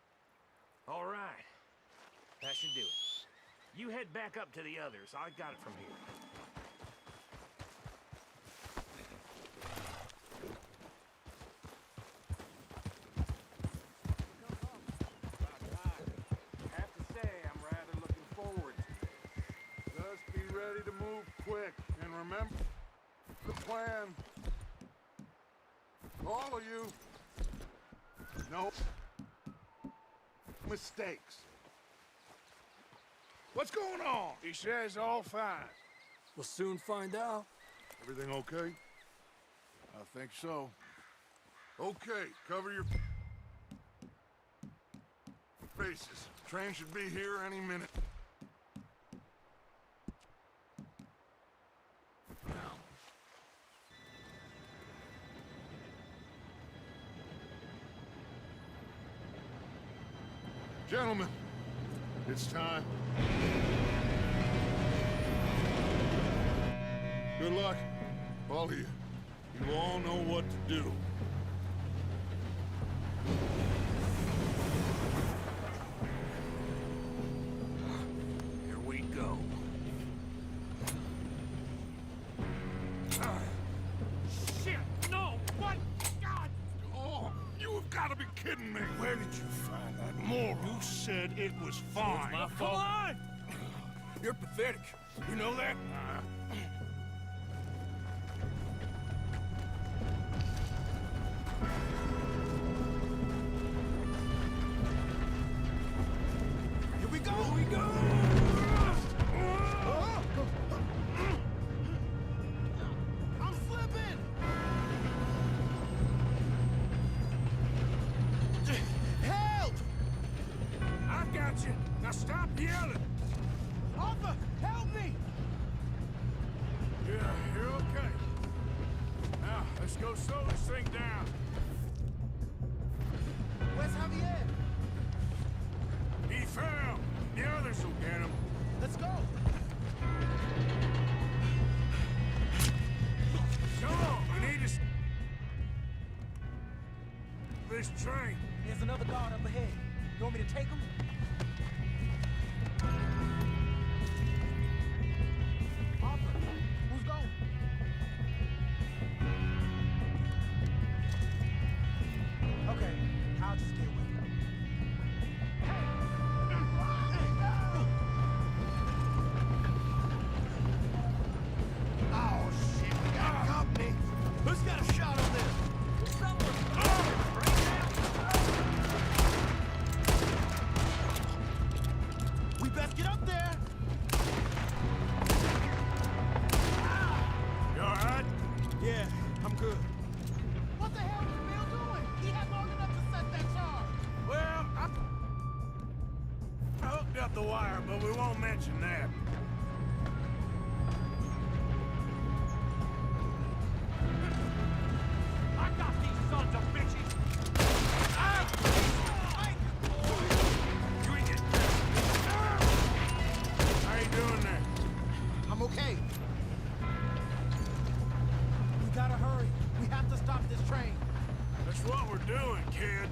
All right. That should do it. You head back up to the others. I got it from here. I have to say, I'm rather looking forward to this. Just be ready to move quick, and remember the plan. All of you. No mistakes. What's going on? He says all fine. We'll soon find out. Everything okay? I think so. Okay, cover your faces. Train should be here any minute. Gentlemen, it's time. Good luck, all of you. You all know what to do. Here we go. Shit! No! What? God! Oh, you have got to be kidding me. Where did you find that moron? You said it was fine. My Come fault. on! You're pathetic. You know that? Here we go! Here we go! I'm slipping! Help! I got you. Now stop yelling. Arthur, help me! Yeah, you're okay. Now, let's go slow this thing down. Where's Javier? He fell. The others will get him. Let's go! Come on, we need to... this train. There's another guard up ahead. You want me to take him? Arthur, who's going? Okay, I'll just get with you. Oh, shit, we got company. Who's got a shot on this? We best get up there! You all right? Yeah, I'm good. What the hell was Bill doing? He had long enough to set that charge. Well, I hooked up the wire, but we won't mention that. I got these sons of bitches! How you doing there? I'm okay. We gotta hurry. We have to stop this train. That's what we're doing, kid.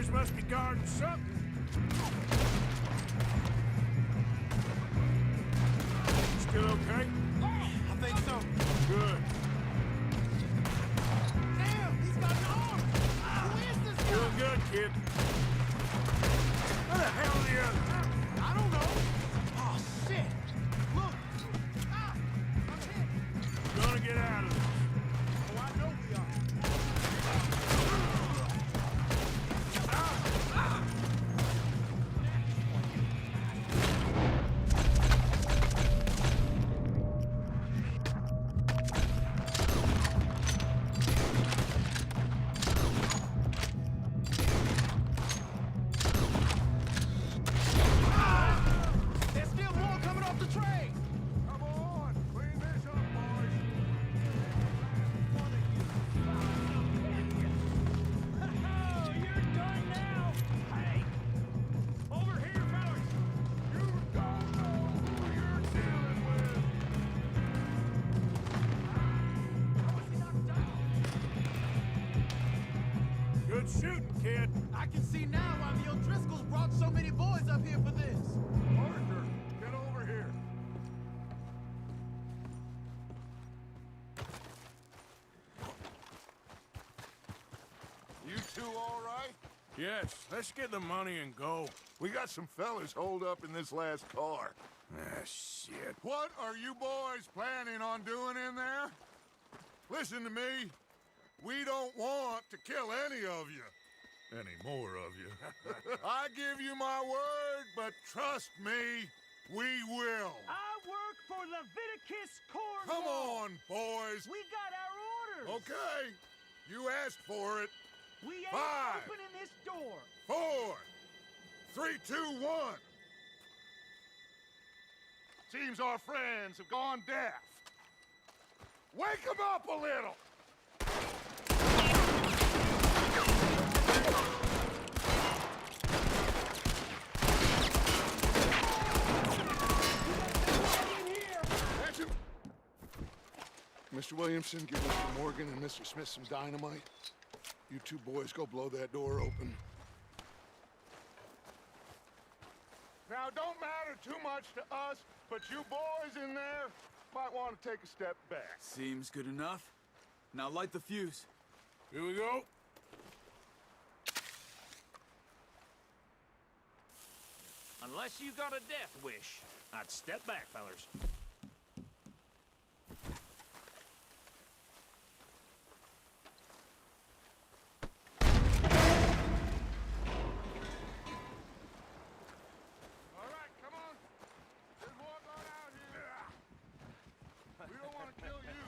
Boys must be guarding something. Still okay? I think so. Good. Damn, he's got an arm! Who is this guy? Doing good, kid. Where the hell are the others? I don't know. Oh, shit. Look. Ah, I'm hit. Gonna get out of this. Oh, I know we are. There's still more coming off the train. Come on, clean this up, boys. Oh, you're done now! Hey! Over here, fellas! You don't know who you're dealing with. Good shooting, kid. I can see now why the O'Driscolls brought so many boys up here for this. Arthur, get over here. You two all right? Yes, let's get the money and go. We got some fellas holed up in this last car. Ah, shit. What are you boys planning on doing in there? Listen to me. We don't want to kill any of you. Any more of you. I give you my word, but trust me, we will. I work for Leviticus Corps. Come on, boys. We got our orders. Okay. You asked for it. We ain't 5, opening this door. 4, 3, 2, 1. Seems our friends have gone deaf. Wake them up a little. Attention. Mr. Williamson, give Mr. Morgan and Mr. Smith some dynamite. You two boys go blow that door open. Now, don't matter too much to us, but you boys in there might want to take a step back. Seems good enough. Now light the fuse. Here we go. Unless you got a death wish, I'd step back, fellers. All right, come on. Just walk on out here. We don't want to kill you.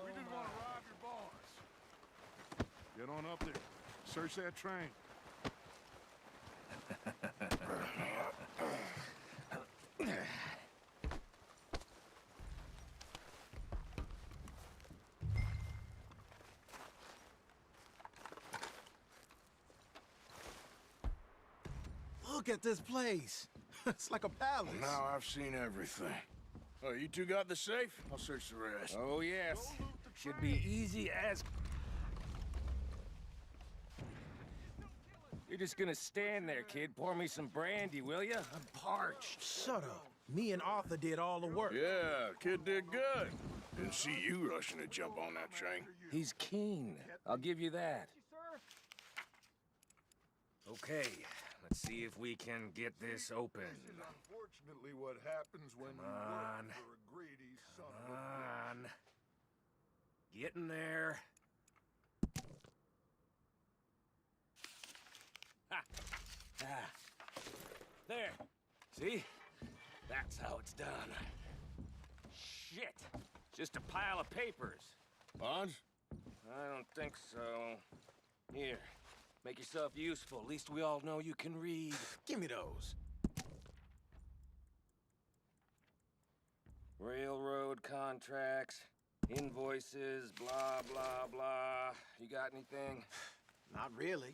We just want to rob your boss. Get on up there. Search that train. Look at this place. It's like a palace. Now I've seen everything. Oh, you two got the safe? I'll search the rest. Oh, yes. Should be easy as... You're just gonna stand there, kid. Pour me some brandy, will ya? I'm parched. Shut up. Me and Arthur did all the work. Yeah, kid did good. Didn't see you rushing to jump on that train. He's keen. I'll give you that. Okay, let's see if we can get this open. This is unfortunately what happens when you on. work for a greedy son Come of a on. Get in there. Ha! Ah. There. See? That's how it's done. Shit. Just a pile of papers. Bonds? I don't think so. Here. Make yourself useful. At least we all know you can read. Give me those. Railroad contracts, invoices, blah, blah, blah. You got anything? Not really.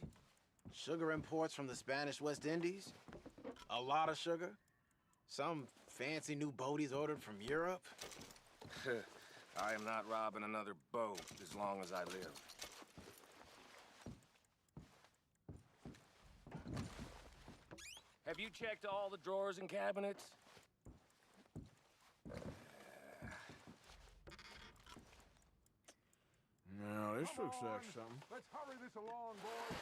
Sugar imports from the Spanish West Indies. A lot of sugar. Some fancy new boat he's ordered from Europe. I am not robbing another boat as long as I live. Have you checked all the drawers and cabinets? Now, this looks like something. Let's hurry this along, boys.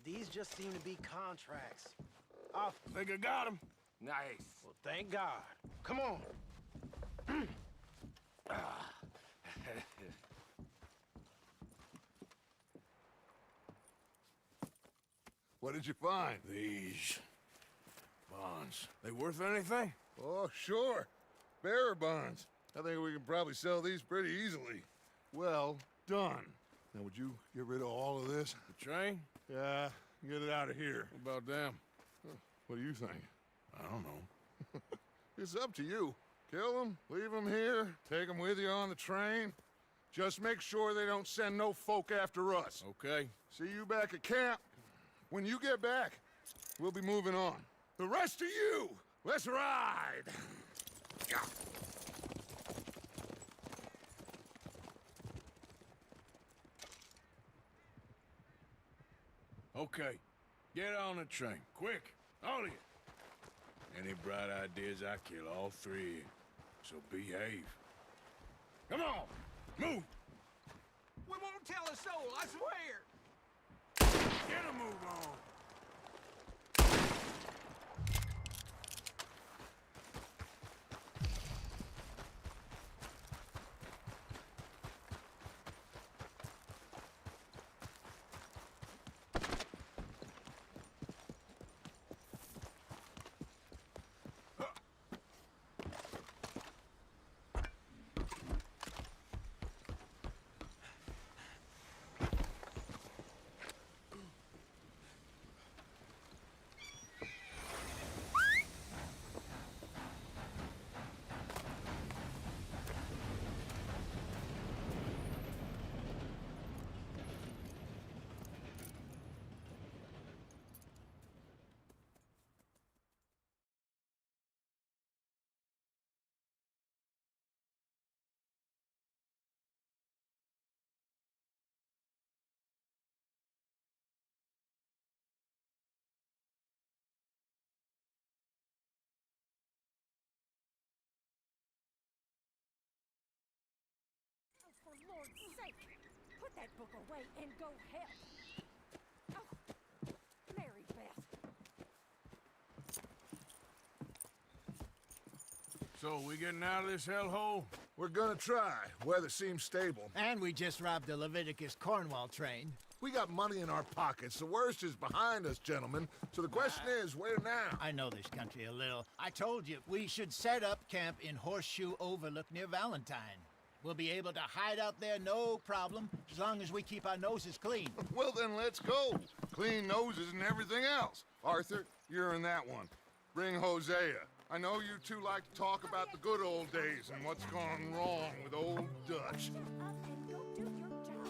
These just seem to be contracts. Off. Think I got him. Nice. Well, thank God. Come on. What did you find? These bonds. They worth anything? Oh, sure. Bearer bonds. I think we can probably sell these pretty easily. Well done. Now, would you get rid of all of this? The train? Yeah, get it out of here. What about them? What do you think? I don't know. It's up to you. Kill them, leave them here, take them with you on the train. Just make sure they don't send no folk after us. Okay. See you back at camp. When you get back, we'll be moving on. The rest of you, let's ride! Okay. Get on the train. Quick. All of you. Any bright ideas, I kill all three of you. So behave. Come on! Move! We won't tell a soul, I swear! Get a move on! For Lord's sake, put that book away and go help. Oh, Mary Beth. So, we getting out of this hellhole? We're gonna try. Weather seems stable. And we just robbed the Leviticus Cornwall train. We got money in our pockets. The worst is behind us, gentlemen. So the question is, where now? I know this country a little. I told you, we should set up camp in Horseshoe Overlook near Valentine. We'll be able to hide out there no problem, as long as we keep our noses clean. Well, then let's go. Clean noses and everything else. Arthur, you're in that one. Bring Hosea. I know you two like to talk about the good old days and what's gone wrong with old Dutch. Shut up and go do your job.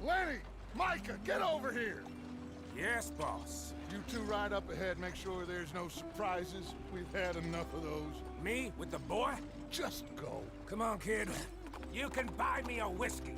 Lenny! Micah, get over here! Yes, boss. You two ride up ahead, make sure there's no surprises. We've had enough of those. Me with the boy? Just go. Come on, kid. You can buy me a whiskey.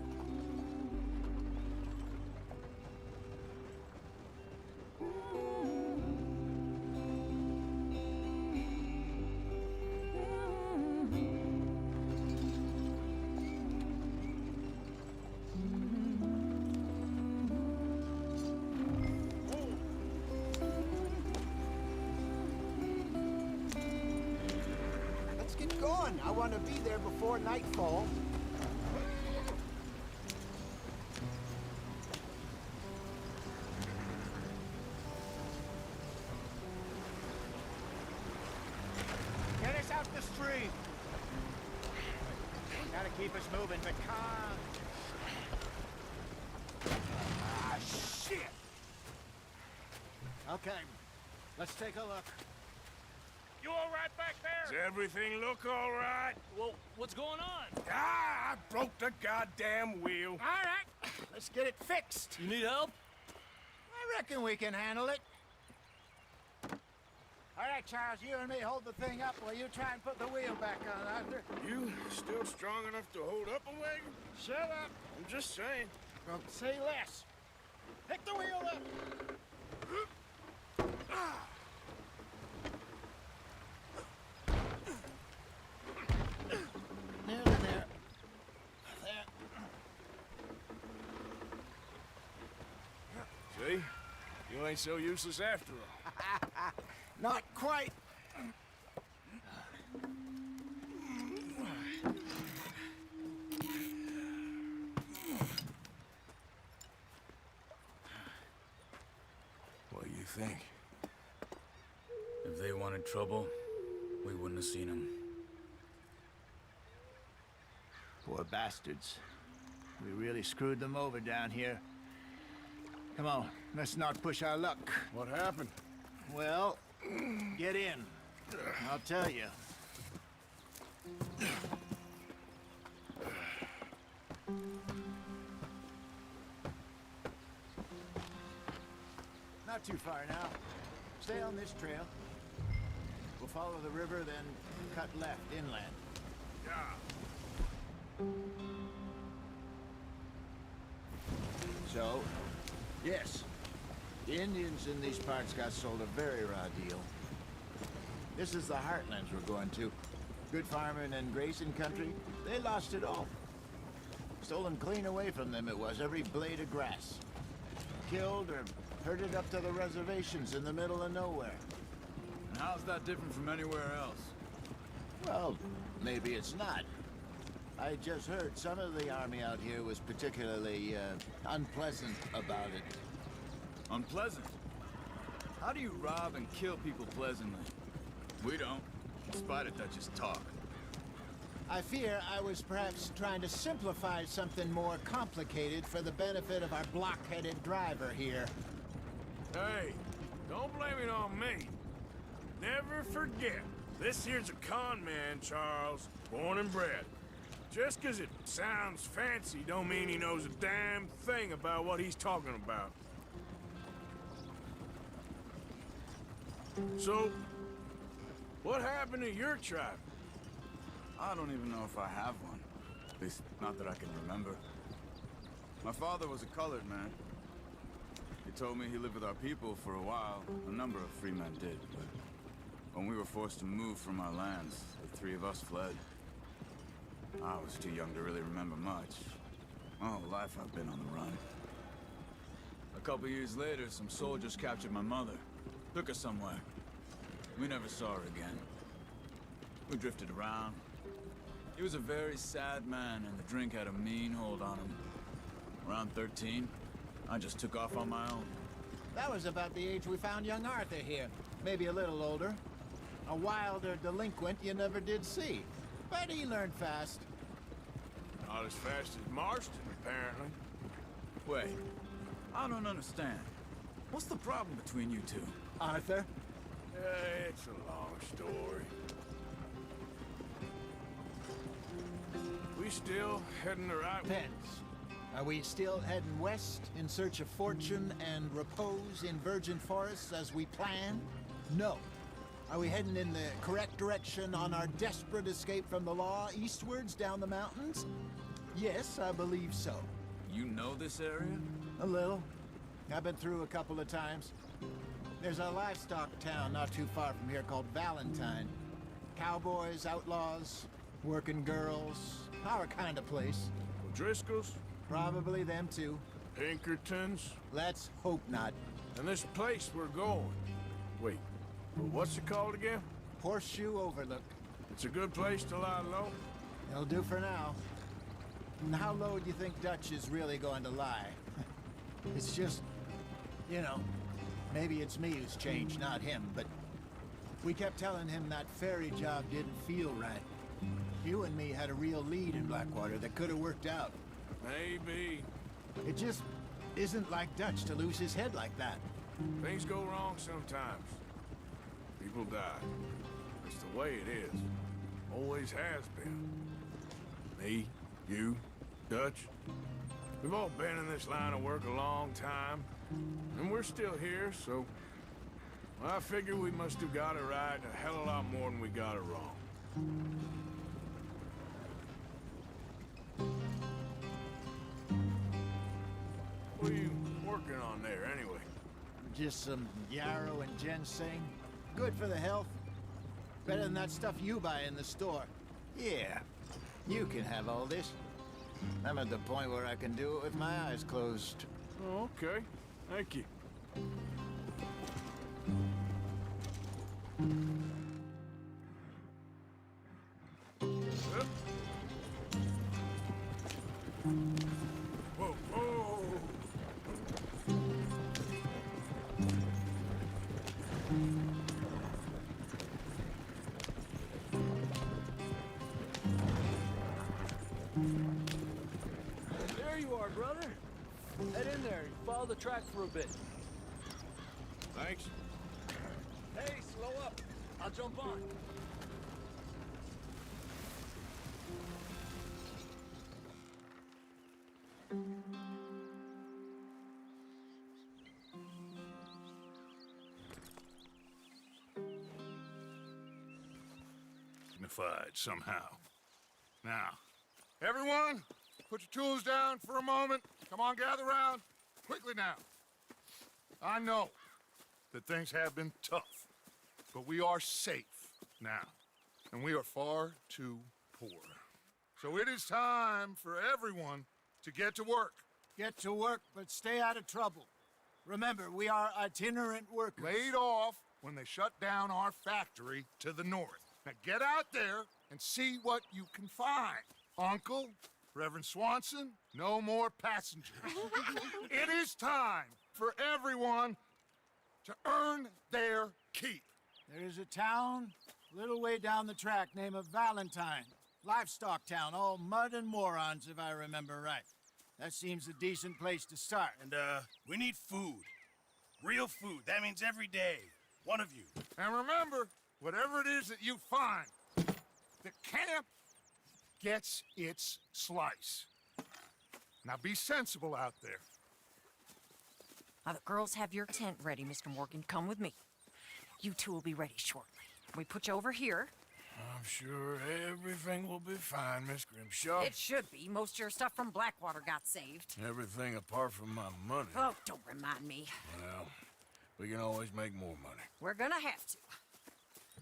on! I want to be there before nightfall. Get us out the street! Gotta keep us moving, but calm. Ah, shit! Okay, let's take a look. You all right back there? Does everything look all right? Well, what's going on? Ah, I broke the goddamn wheel. All right, let's get it fixed. You need help? I reckon we can handle it. All right, Charles, you and me hold the thing up while you try and put the wheel back on, Arthur. You still strong enough to hold up a wagon? Shut up. I'm just saying. Well, say less. Pick the wheel up. Nearly there. There. See? You ain't so useless after all. Not quite. What do you think? If they wanted trouble, we wouldn't have seen them. Poor bastards. We really screwed them over down here. Come on, let's not push our luck. What happened? Well, get in. I'll tell you. Not too far now. Stay on this trail. We'll follow the river, then cut left inland. So, yes, the Indians in these parts got sold a very raw deal. This is the heartlands we're going to. Good farming and grazing country, they lost it all. Stolen clean away from them it was, every blade of grass. Killed or herded up to the reservations in the middle of nowhere. And how's that different from anywhere else? Well, maybe it's not. I just heard some of the army out here was particularly, unpleasant about it. Unpleasant? How do you rob and kill people pleasantly? We don't. Despite it, that's just talk. I fear I was perhaps trying to simplify something more complicated for the benefit of our block-headed driver here. Hey, don't blame it on me. Never forget, this here's a con man, Charles, born and bred. Just 'cause it sounds fancy don't mean he knows a damn thing about what he's talking about. So, what happened to your tribe? I don't even know if I have one. At least, not that I can remember. My father was a colored man. He told me he lived with our people for a while. A number of free men did, but when we were forced to move from our lands, the three of us fled. I was too young to really remember much. My whole life I've been on the run. A couple years later, some soldiers captured my mother. Took her somewhere. We never saw her again. We drifted around. He was a very sad man, and the drink had a mean hold on him. Around 13, I just took off on my own. That was about the age we found young Arthur here. Maybe a little older. A wilder delinquent you never did see. But he learned fast. Not as fast as Marston, apparently. Wait, I don't understand. What's the problem between you two? Arthur? It's a long story. We still heading the right way? Depends. Are we still heading west in search of fortune and repose in virgin forests as we planned? No. Are we heading in the correct direction on our desperate escape from the law eastwards down the mountains? Yes, I believe so. You know this area? A little. I've been through a couple of times. There's a livestock town not too far from here called Valentine. Cowboys, outlaws, working girls, our kind of place. O'Driscoll's? Probably them too. Pinkertons? Let's hope not. And this place we're going. Wait, what's it called again? Horseshoe Overlook. It's a good place to lie low. It'll do for now. And how low do you think Dutch is really going to lie? It's just, you know, maybe it's me who's changed, not him, but we kept telling him that ferry job didn't feel right. You and me had a real lead in Blackwater that could have worked out. Maybe. It just isn't like Dutch to lose his head like that. Things go wrong sometimes. People die. It's the way it is. Always has been. Me, you, Dutch. We've all been in this line of work a long time. And we're still here, so... I figure we must have got it right a hell of a lot more than we got it wrong. What are you working on there, anyway? Just some yarrow and ginseng. Good for the health. Better than that stuff you buy in the store. Yeah, you can have all this. I'm at the point where I can do it with my eyes closed. Oh, okay. Thank you. Whoa, whoa. There you are, brother. Head in there. Follow the track for a bit. Thanks. Hey, slow up. I'll jump on. Dignified somehow. Now, everyone, put your tools down for a moment. Come on, gather round. Quickly now. I know that things have been tough, but we are safe now, and we are far too poor. So it is time for everyone to get to work. Get to work, but stay out of trouble. Remember, we are itinerant workers. Laid off when they shut down our factory to the north. Now get out there and see what you can find. Uncle, Reverend Swanson, no more passengers. It is time for everyone to earn their keep. There is a town a little way down the track named Valentine. Livestock town, all mud and morons, if I remember right. That seems a decent place to start. And, we need food. Real food. That means every day. One of you. And remember, whatever it is that you find, the camp gets its slice. Now be sensible out there. Now, the girls have your tent ready, Mr. Morgan. Come with me. You two will be ready shortly. We put you over here. I'm sure everything will be fine, Miss Grimshaw. It should be. Most of your stuff from Blackwater got saved. Everything apart from my money. Oh, don't remind me. Well, we can always make more money. We're gonna have to.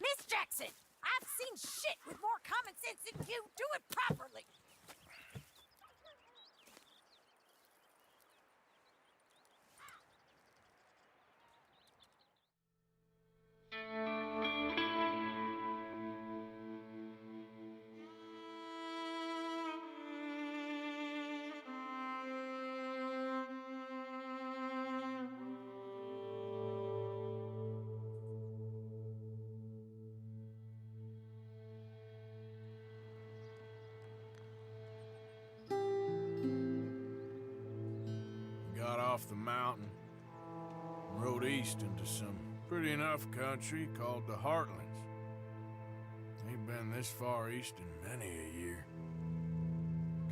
Miss Jackson, I've seen shit with more common sense than you. Do it properly. Got off the mountain, rode east into some pretty enough country called the Heartlands. Ain't been this far east in many a year.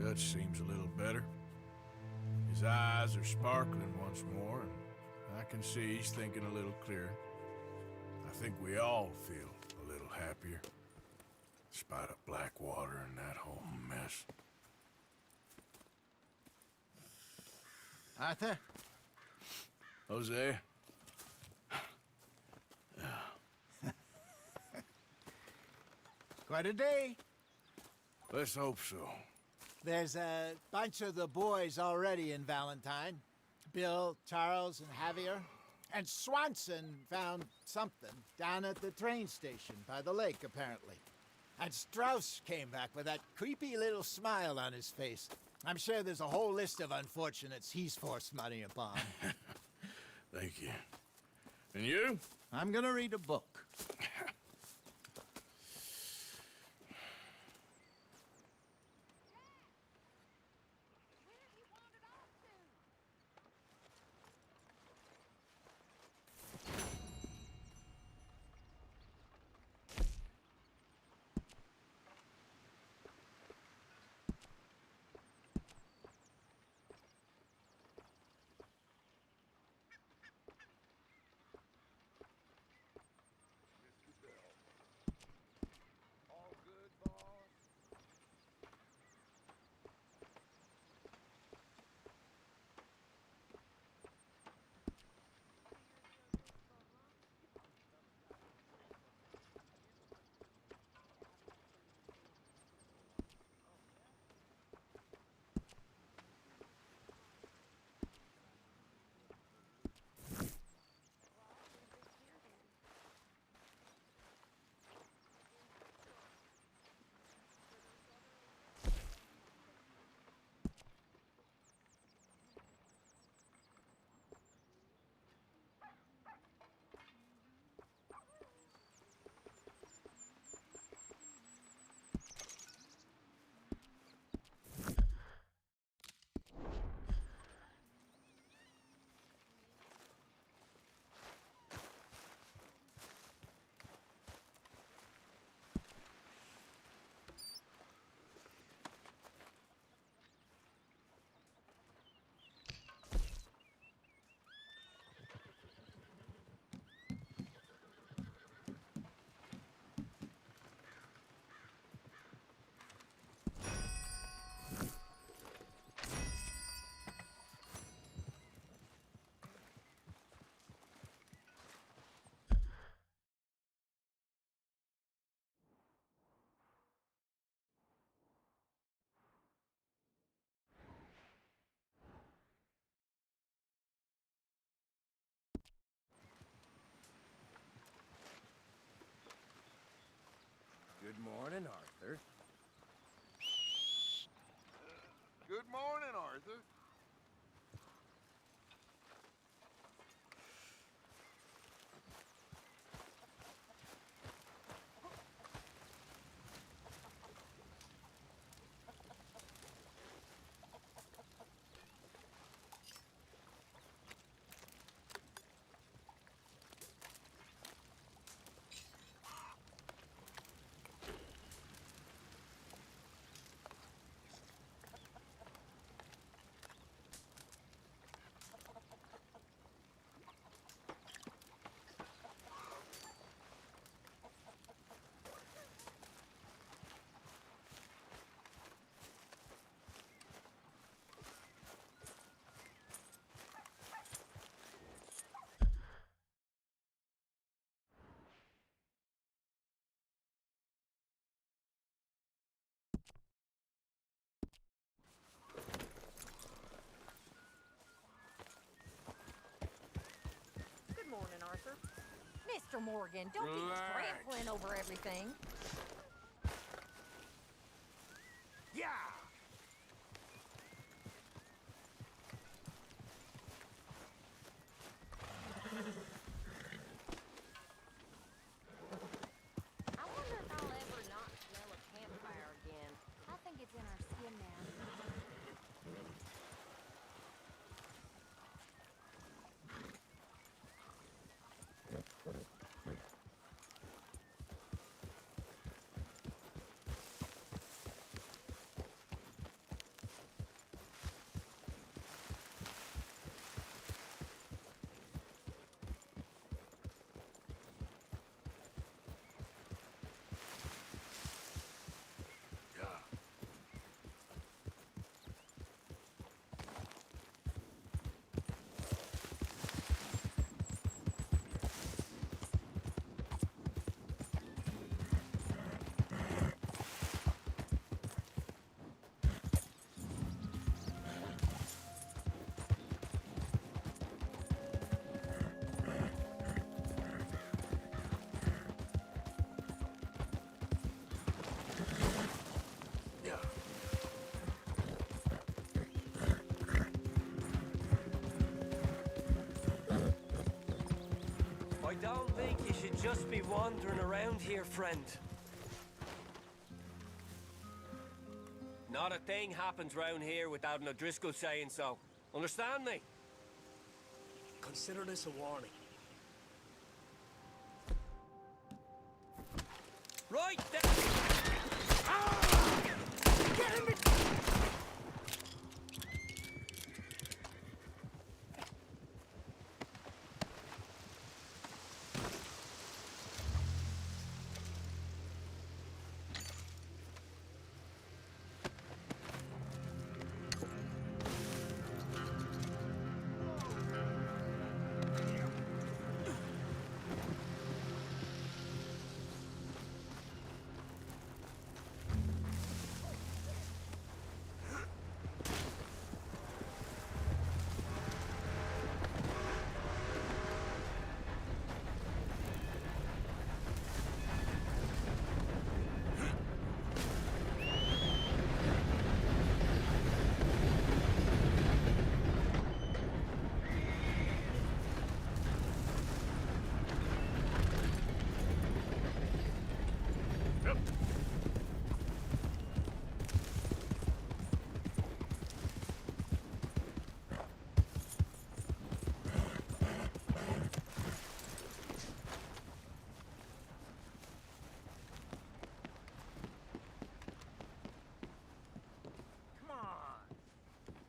Dutch seems a little better. His eyes are sparkling once more, and I can see he's thinking a little clearer. I think we all feel a little happier, despite of Blackwater and that whole mess. Arthur? Jose? Quite a day. Let's hope so. There's a bunch of the boys already in Valentine. Bill, Charles, and Javier. And Swanson found something down at the train station by the lake, apparently. And Strauss came back with that creepy little smile on his face. I'm sure there's a whole list of unfortunates he's forced money upon. Thank you. And you? I'm gonna read a book. Good morning, Arthur. Good morning, Arthur. Good morning, Arthur. Mr. Morgan, don't be Relax. trampling over everything. Yeah! I wonder if I'll ever not smell a campfire again. I think it's in our skin now. I don't think you should just be wandering around here, friend. Not a thing happens round here without an O'Driscoll saying so. Understand me? Consider this a warning. Right then! Ah! Get him!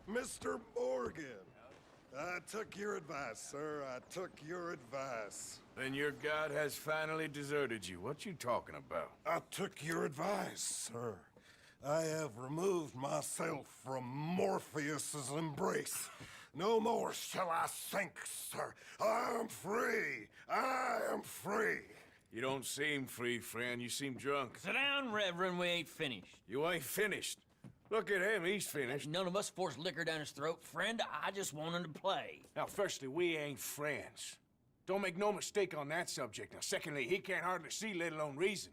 Mr. Morgan, I took your advice, sir. I took your advice. Then your god has finally deserted you. What you talking about? I took your advice, sir. I have removed myself from Morpheus's embrace. No more shall I sink, sir. I am free. I am free. You don't seem free, friend. You seem drunk. Sit down, Reverend. We ain't finished. You ain't finished. Look at him, he's finished. None of us forced liquor down his throat. Friend, I just want him to play. Now, firstly, we ain't friends. Don't make no mistake on that subject. Now, secondly, he can't hardly see, let alone reason.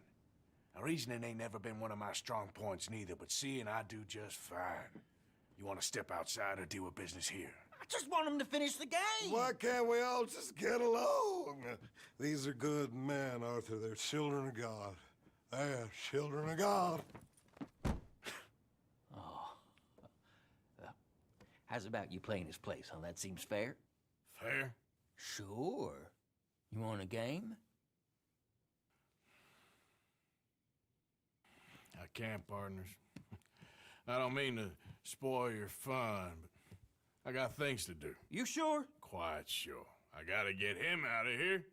Now, reasoning ain't never been one of my strong points neither, but seeing I do just fine. You want to step outside or deal with business here? I just want him to finish the game. Why can't we all just get along? These are good men, Arthur. They're children of God. They're children of God. How's about you playing his place, huh? That seems fair? Fair? Sure. You want a game? I can't, partners. I don't mean to spoil your fun, but I got things to do. You sure? Quite sure. I gotta get him out of here.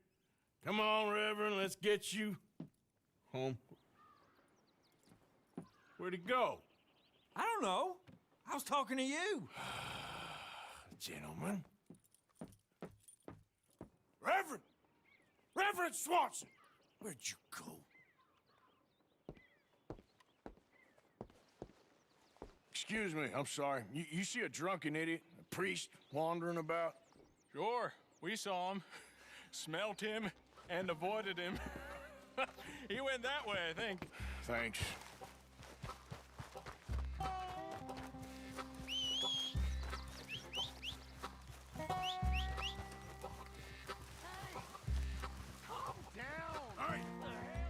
Come on, Reverend, let's get you home. Where'd he go? I don't know. I was talking to you. Gentlemen. Reverend! Reverend Swanson! Where'd you go? Excuse me, I'm sorry. You see a drunken idiot, a priest, wandering about? Sure, we saw him, smelt him, and avoided him. He went that way, I think. Thanks.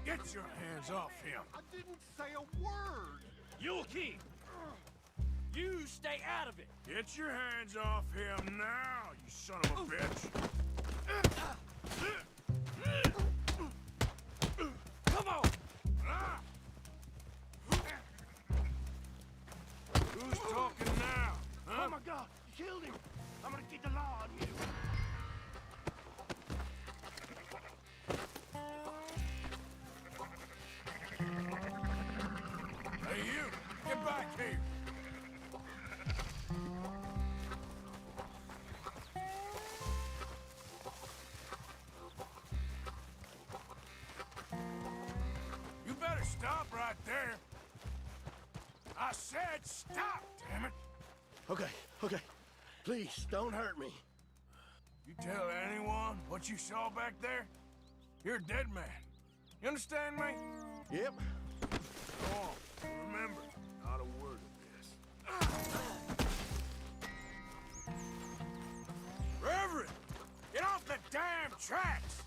Get your hands off him. I didn't say a word. You'll keep. You stay out of it. Get your hands off him now, you son of a bitch. Come on. Who's talking now? Huh? Oh my God, you killed him. I'm gonna keep the law on you. Hey, you! Get back here! You better stop right there! I said stop, damn it! Okay. Please, don't hurt me. You tell anyone what you saw back there? You're a dead man. You understand me? Yep. Go on. Remember, not a word of this. Reverend! Get off the damn tracks!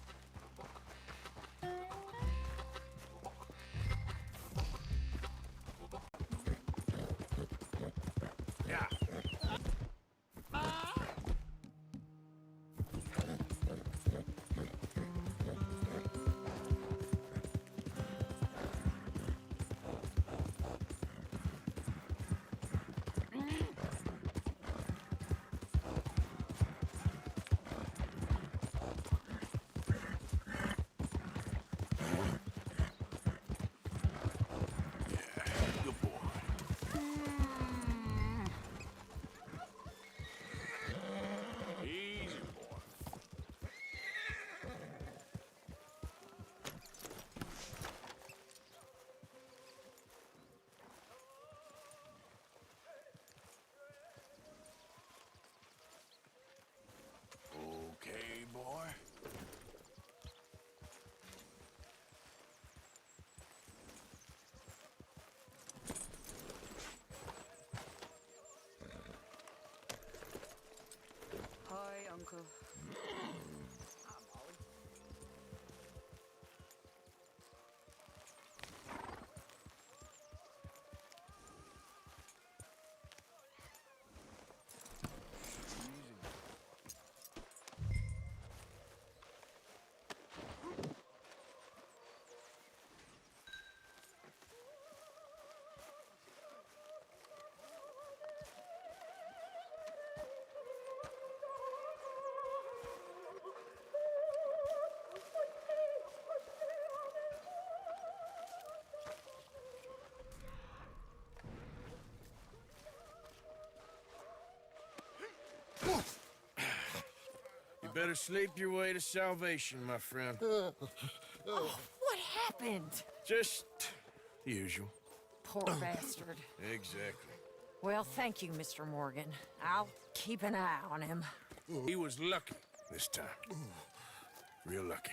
better sleep your way to salvation, my friend. Oh, what happened? Just the usual. Poor bastard. Exactly. Well, thank you, Mr. Morgan. I'll keep an eye on him. He was lucky this time. Real lucky.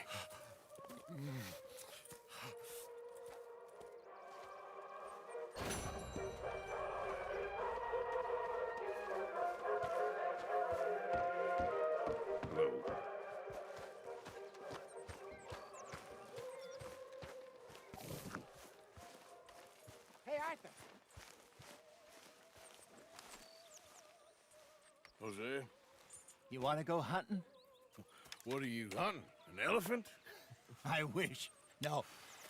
Hello. Hey, Arthur. Jose, You want to go hunting? what are you hunting? An elephant? I wish. No.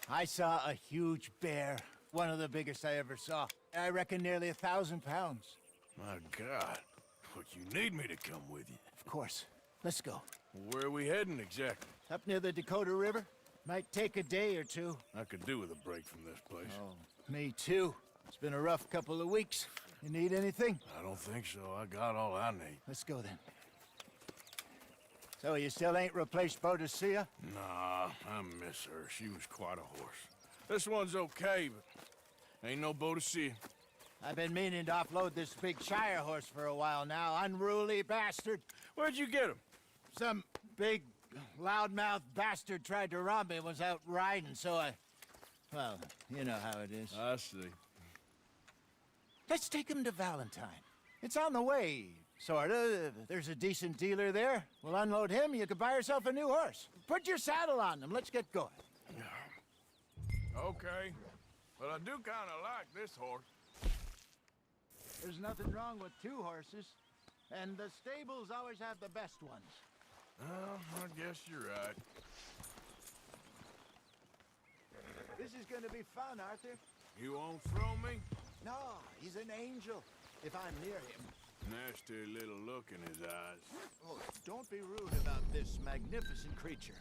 I saw a huge bear. One of the biggest I ever saw. I reckon nearly 1,000 pounds. My God. But you need me to come with you. Of course. Let's go. Where are we heading exactly? Up near the Dakota River. Might take a day or two. I could do with a break from this place. Oh, me too. It's been a rough couple of weeks. You need anything? I don't think so. I got all I need. Let's go then. So you still ain't replaced Boadicea? Nah, I miss her. She was quite a horse. This one's okay, but ain't no Boadicea. I've been meaning to offload this big Shire horse for a while now. Unruly bastard. Where'd you get him? Some big, loudmouth bastard tried to rob me and was out riding, so I... Well, you know how it is. I see. Let's take him to Valentine. It's on the way, sorta. There's a decent dealer there. We'll unload him, you could buy yourself a new horse. Put your saddle on him, let's get going. Okay, but I do kind of like this horse. There's nothing wrong with two horses, and the stables always have the best ones. Well, I guess you're right. This is gonna be fun, Arthur. You won't throw me? No, he's an angel, if I'm near him. Nasty little look in his eyes. Oh, don't be rude about this magnificent creature.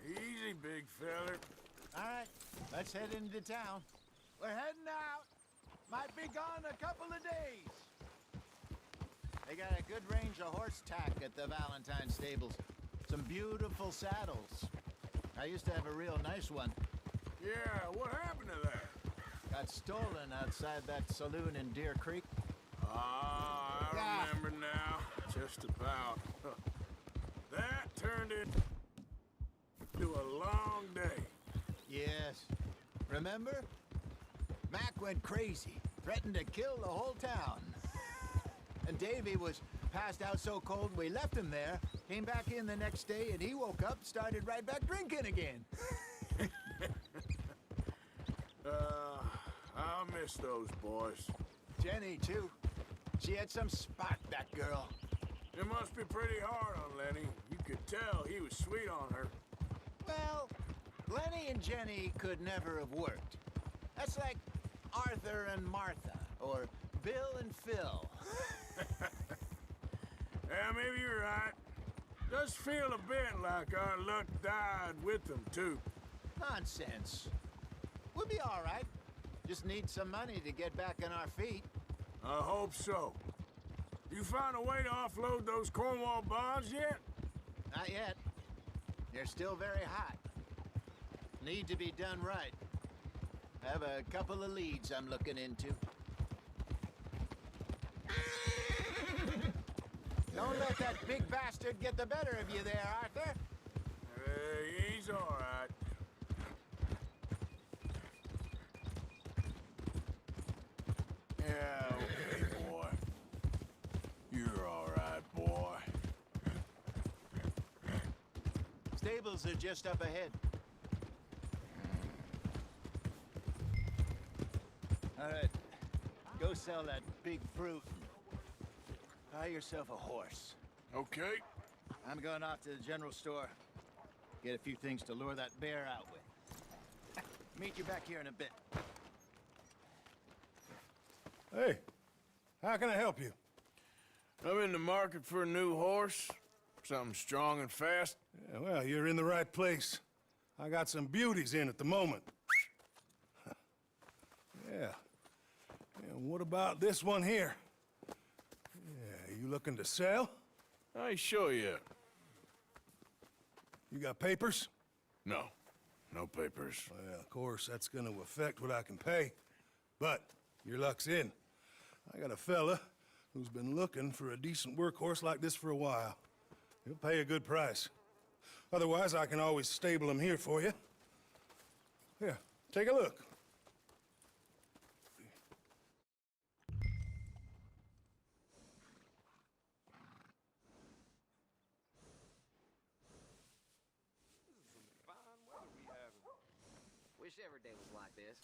Easy, big feller. All right, let's head into town. We're heading out. Might be gone a couple of days. They got a good range of horse tack at the Valentine stables. Some beautiful saddles. I used to have a real nice one. Yeah, what happened to that? Got stolen outside that saloon in Deer Creek. Ah, I remember now. Just about. That turned into a long day. Yes. Remember? Mac went crazy, threatened to kill the whole town. And Davy was passed out so cold we left him there, came back in the next day, and he woke up, started right back drinking again. I'll miss those boys. Jenny, too. She had some spark, that girl. It must be pretty hard on Lenny. You could tell he was sweet on her. Well, Lenny and Jenny could never have worked. That's like Arthur and Martha, or Bill and Phil. Yeah, maybe you're right. Does feel a bit like our luck died with them, too. Nonsense. We'll be all right. Just need some money to get back on our feet. I hope so. You found a way to offload those Cornwall bonds yet? Not yet. They're still very hot. Need to be done right. Have a couple of leads I'm looking into. Don't let that big bastard get the better of you there, Arthur. He's all right. Yeah, okay, boy. You're all right, boy. Stables are just up ahead. All right, go sell that big brute. Buy yourself a horse. Okay. I'm going off to the general store. Get a few things to lure that bear out with. Meet you back here in a bit. Hey, how can I help you? I'm in the market for a new horse. Something strong and fast. Yeah, well, you're in the right place. I got some beauties in at the moment. Yeah. And what about this one here? Yeah, you looking to sell? I ain't sure yet. You got papers? No. No papers. Well, of course, that's gonna affect what I can pay. But your luck's in. I got a fella who's been looking for a decent workhorse like this for a while. He'll pay a good price. Otherwise, I can always stable him here for you. Here, take a look. Fine weather we having. Wish every day was like this.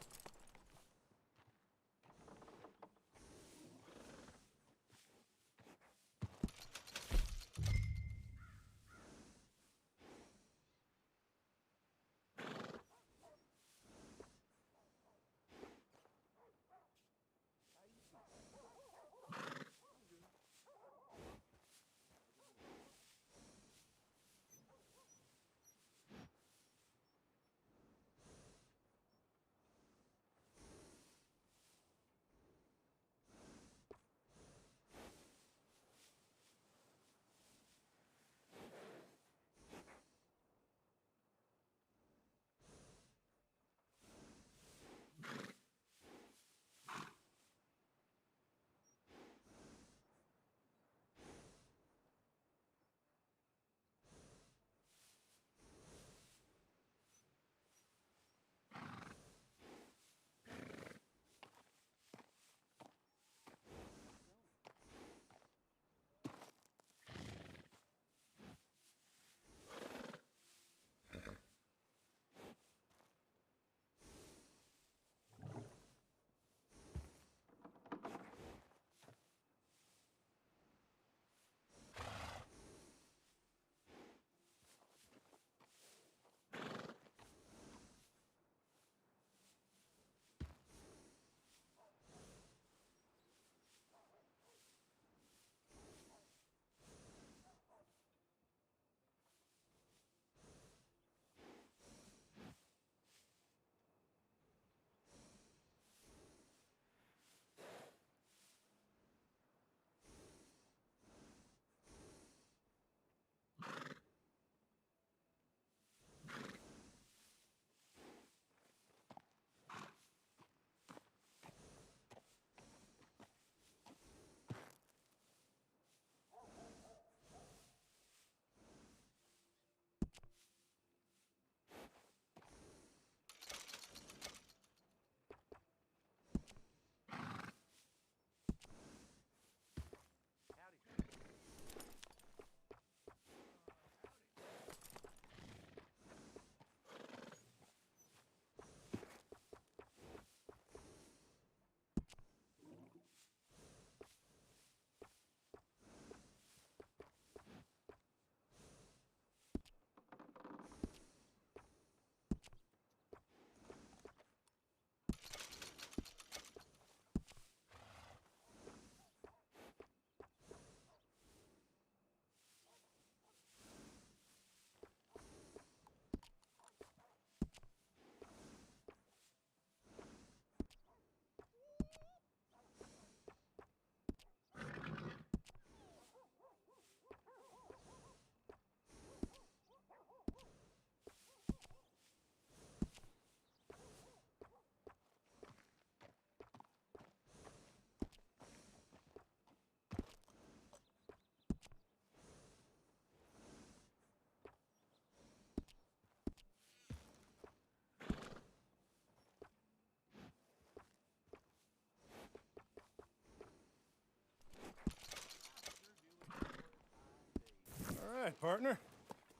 All right, partner.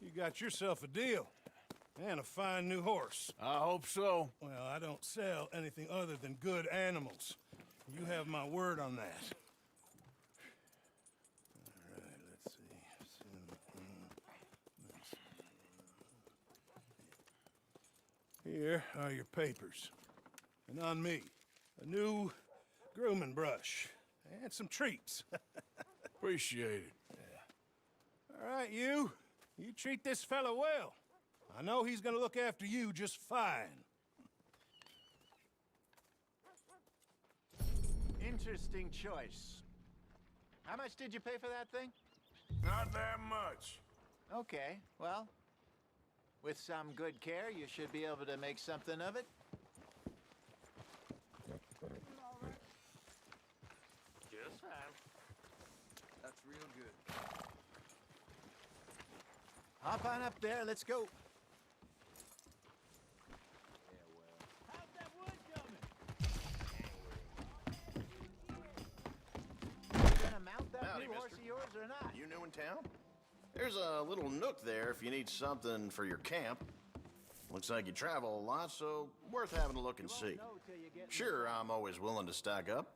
You got yourself a deal. And a fine new horse. I hope so. Well, I don't sell anything other than good animals. You have my word on that. All right, let's see. Here are your papers. And on me, a new grooming brush. And some treats. Appreciate it. All right, you treat this fella well. I know he's gonna look after you just fine. Interesting choice. How much did you pay for that thing? Not that much. Okay, well, With some good care, you should be able to make something of it. Just fine. That's real good. Hop on up there, let's go. How's that wood coming? You gonna mount that Howdy, new horse mister. of yours or not? You new in town? There's a little nook there if you need something for your camp. Looks like you travel a lot, so worth having a look and see. Sure, I'm always willing to stock up.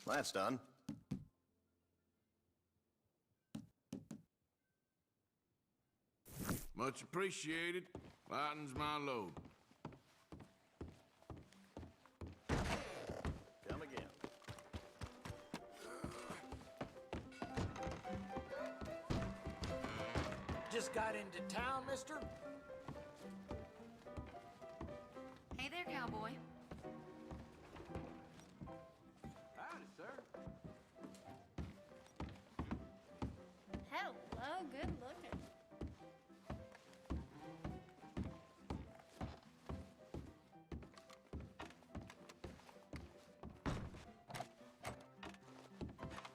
That's done. Much appreciated. Lightens my load. Come again. Just got into town, mister? Hey there, cowboy. Howdy, sir. Hello, good looking.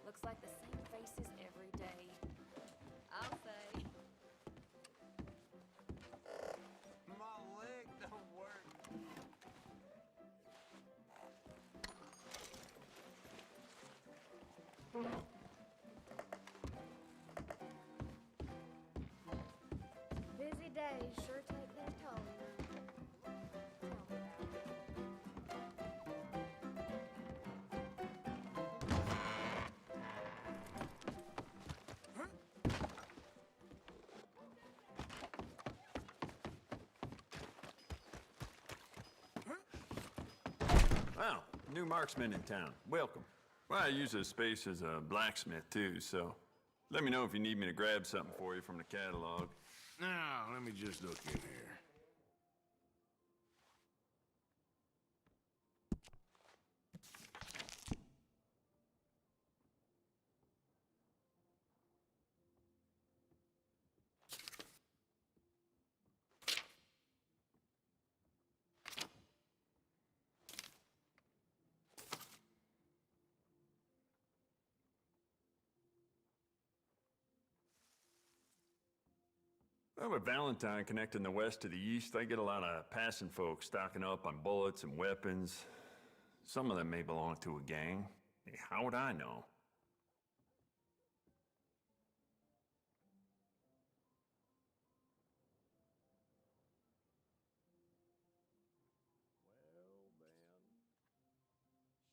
Looks like the same faces every day. I'll say. My leg don't work. Busy days sure take their toll. Tell me about it. Well, new marksman in town. Welcome. Well, I use this space as a blacksmith, too, so let me know if you need me to grab something for you from the catalog. Now, let me just look in here. Well, with Valentine connecting the west to the east, I get a lot of passing folks stocking up on bullets and weapons. Some of them may belong to a gang. Hey, how would I know?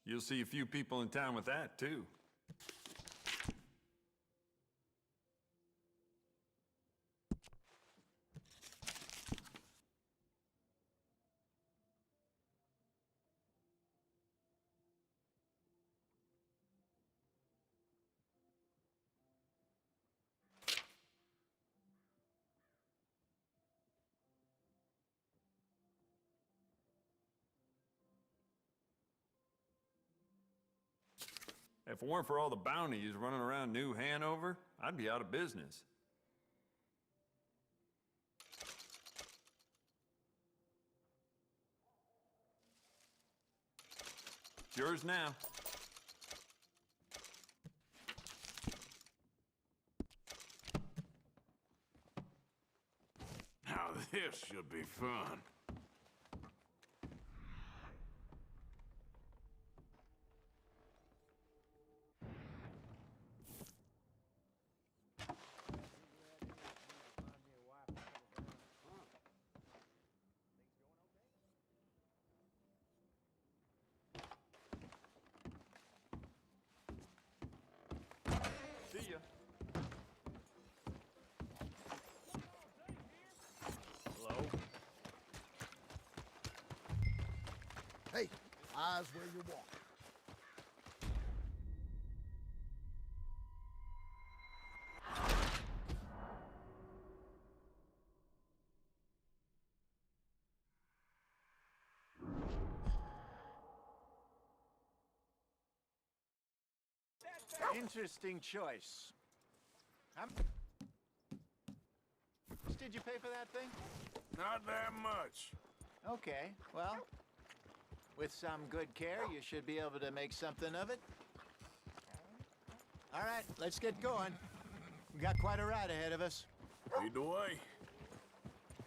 You'll see a few people in town with that, too. If it weren't for all the bounties running around New Hanover, I'd be out of business. It's yours now. Now this should be fun. See ya. Hello? Hey, eyes where you walk. Interesting choice. How much did you pay for that thing? Not that much. Okay, well, with some good care, you should be able to make something of it. All right, let's get going. We got quite a ride ahead of us. Lead the way.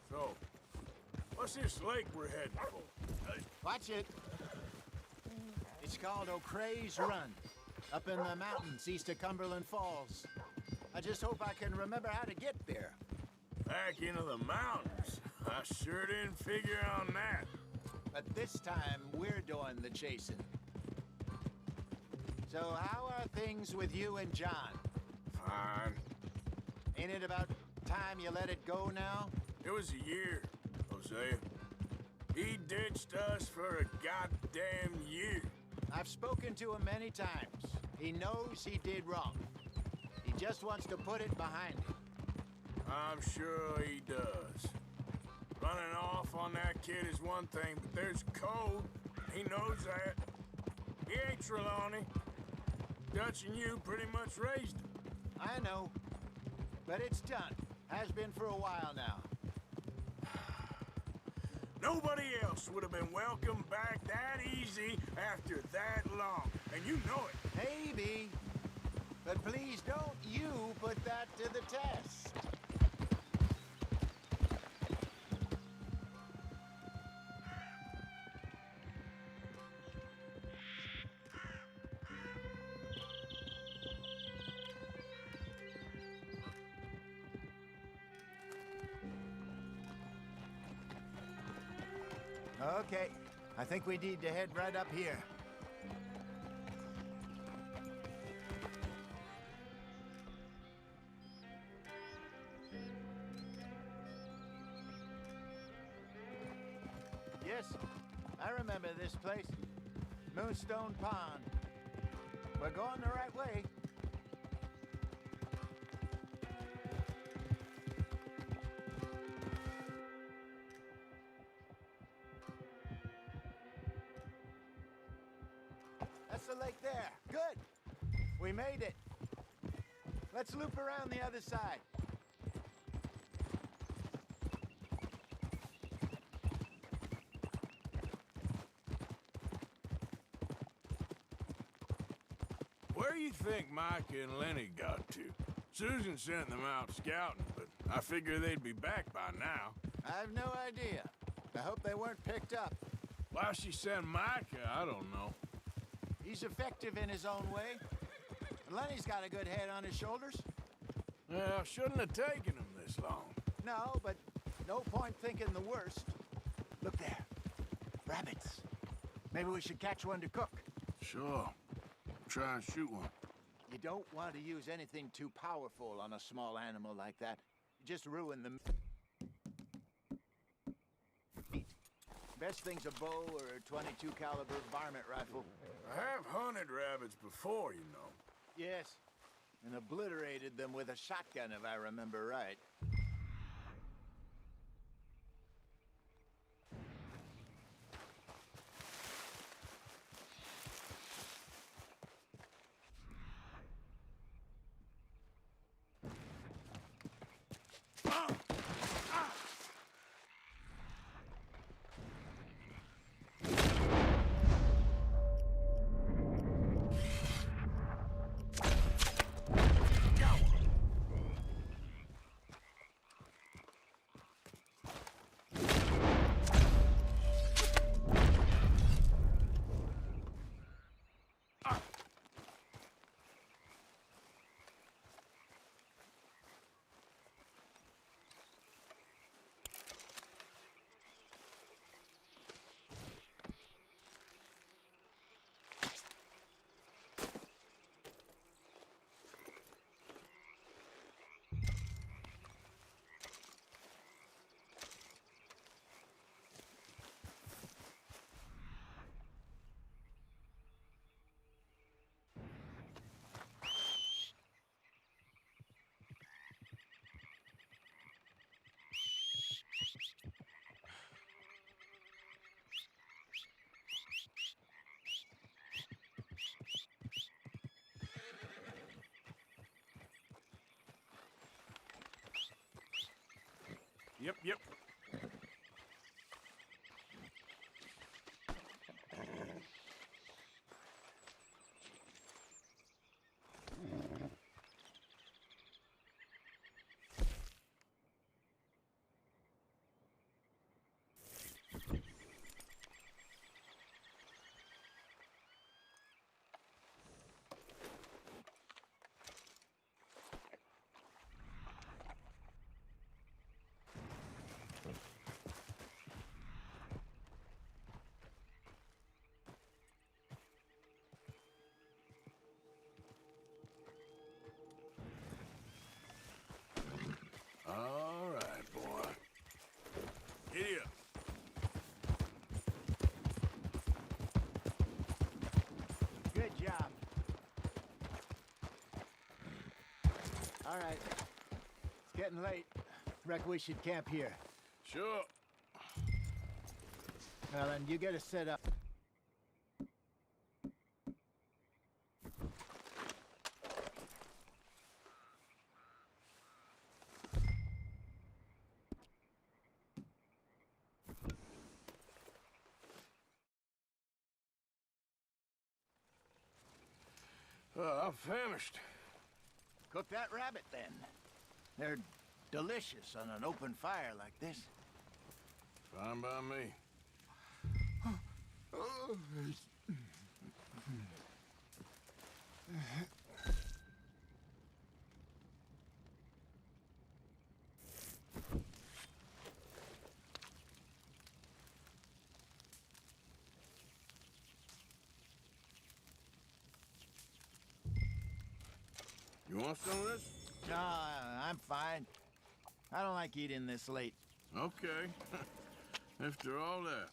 So, what's this lake we're heading for? Watch it. It's called O'Creagh's Run, up in the mountains east of Cumberland Falls. I just hope I can remember how to get there. Back into the mountains? I sure didn't figure on that. But this time, we're doing the chasing. So how are things with you and John? Fine. Ain't it about time you let it go now? It was a year, Hosea. He ditched us for a goddamn year. I've spoken to him many times. He knows he did wrong. He just wants to put it behind him. I'm sure he does. Running off on that kid is one thing, but there's code. He knows that. He ain't Trelawney. Dutch and you pretty much raised him. I know. But it's done. Has been for a while now. Nobody else would have been welcomed back that easy after that long. And you know it. Maybe. But please don't you put that to the test. Okay, I think we need to head right up here. Yes, I remember this place. Moonstone Pond. We're going the right way. That's the lake there. Good. We made it. Let's loop around the other side. Where do you think Micah and Lenny got to? Susan sent them out scouting, but I figure they'd be back by now. I've no idea. I hope they weren't picked up. Why she sent Micah, I don't know. He's effective in his own way. Lenny's got a good head on his shoulders. Well, shouldn't have taken him this long. No, but no point thinking the worst. Look there. Rabbits. Maybe we should catch one to cook. Sure. Try and shoot one. You don't want to use anything too powerful on a small animal like that. You just ruin the meat. Best thing's a bow or a 22 caliber varmint rifle. I have hunted rabbits before, you know. Yes, and obliterated them with a shotgun, if I remember right. Yep. All right, boy. Giddy up. Good job. All right. It's getting late. Reckon we should camp here. Sure. Well, then you get us set up. I'm famished. Cook that rabbit, then. They're delicious on an open fire like this. Fine by me. You want some of this? No, I'm fine. I don't like eating this late. Okay. After all that.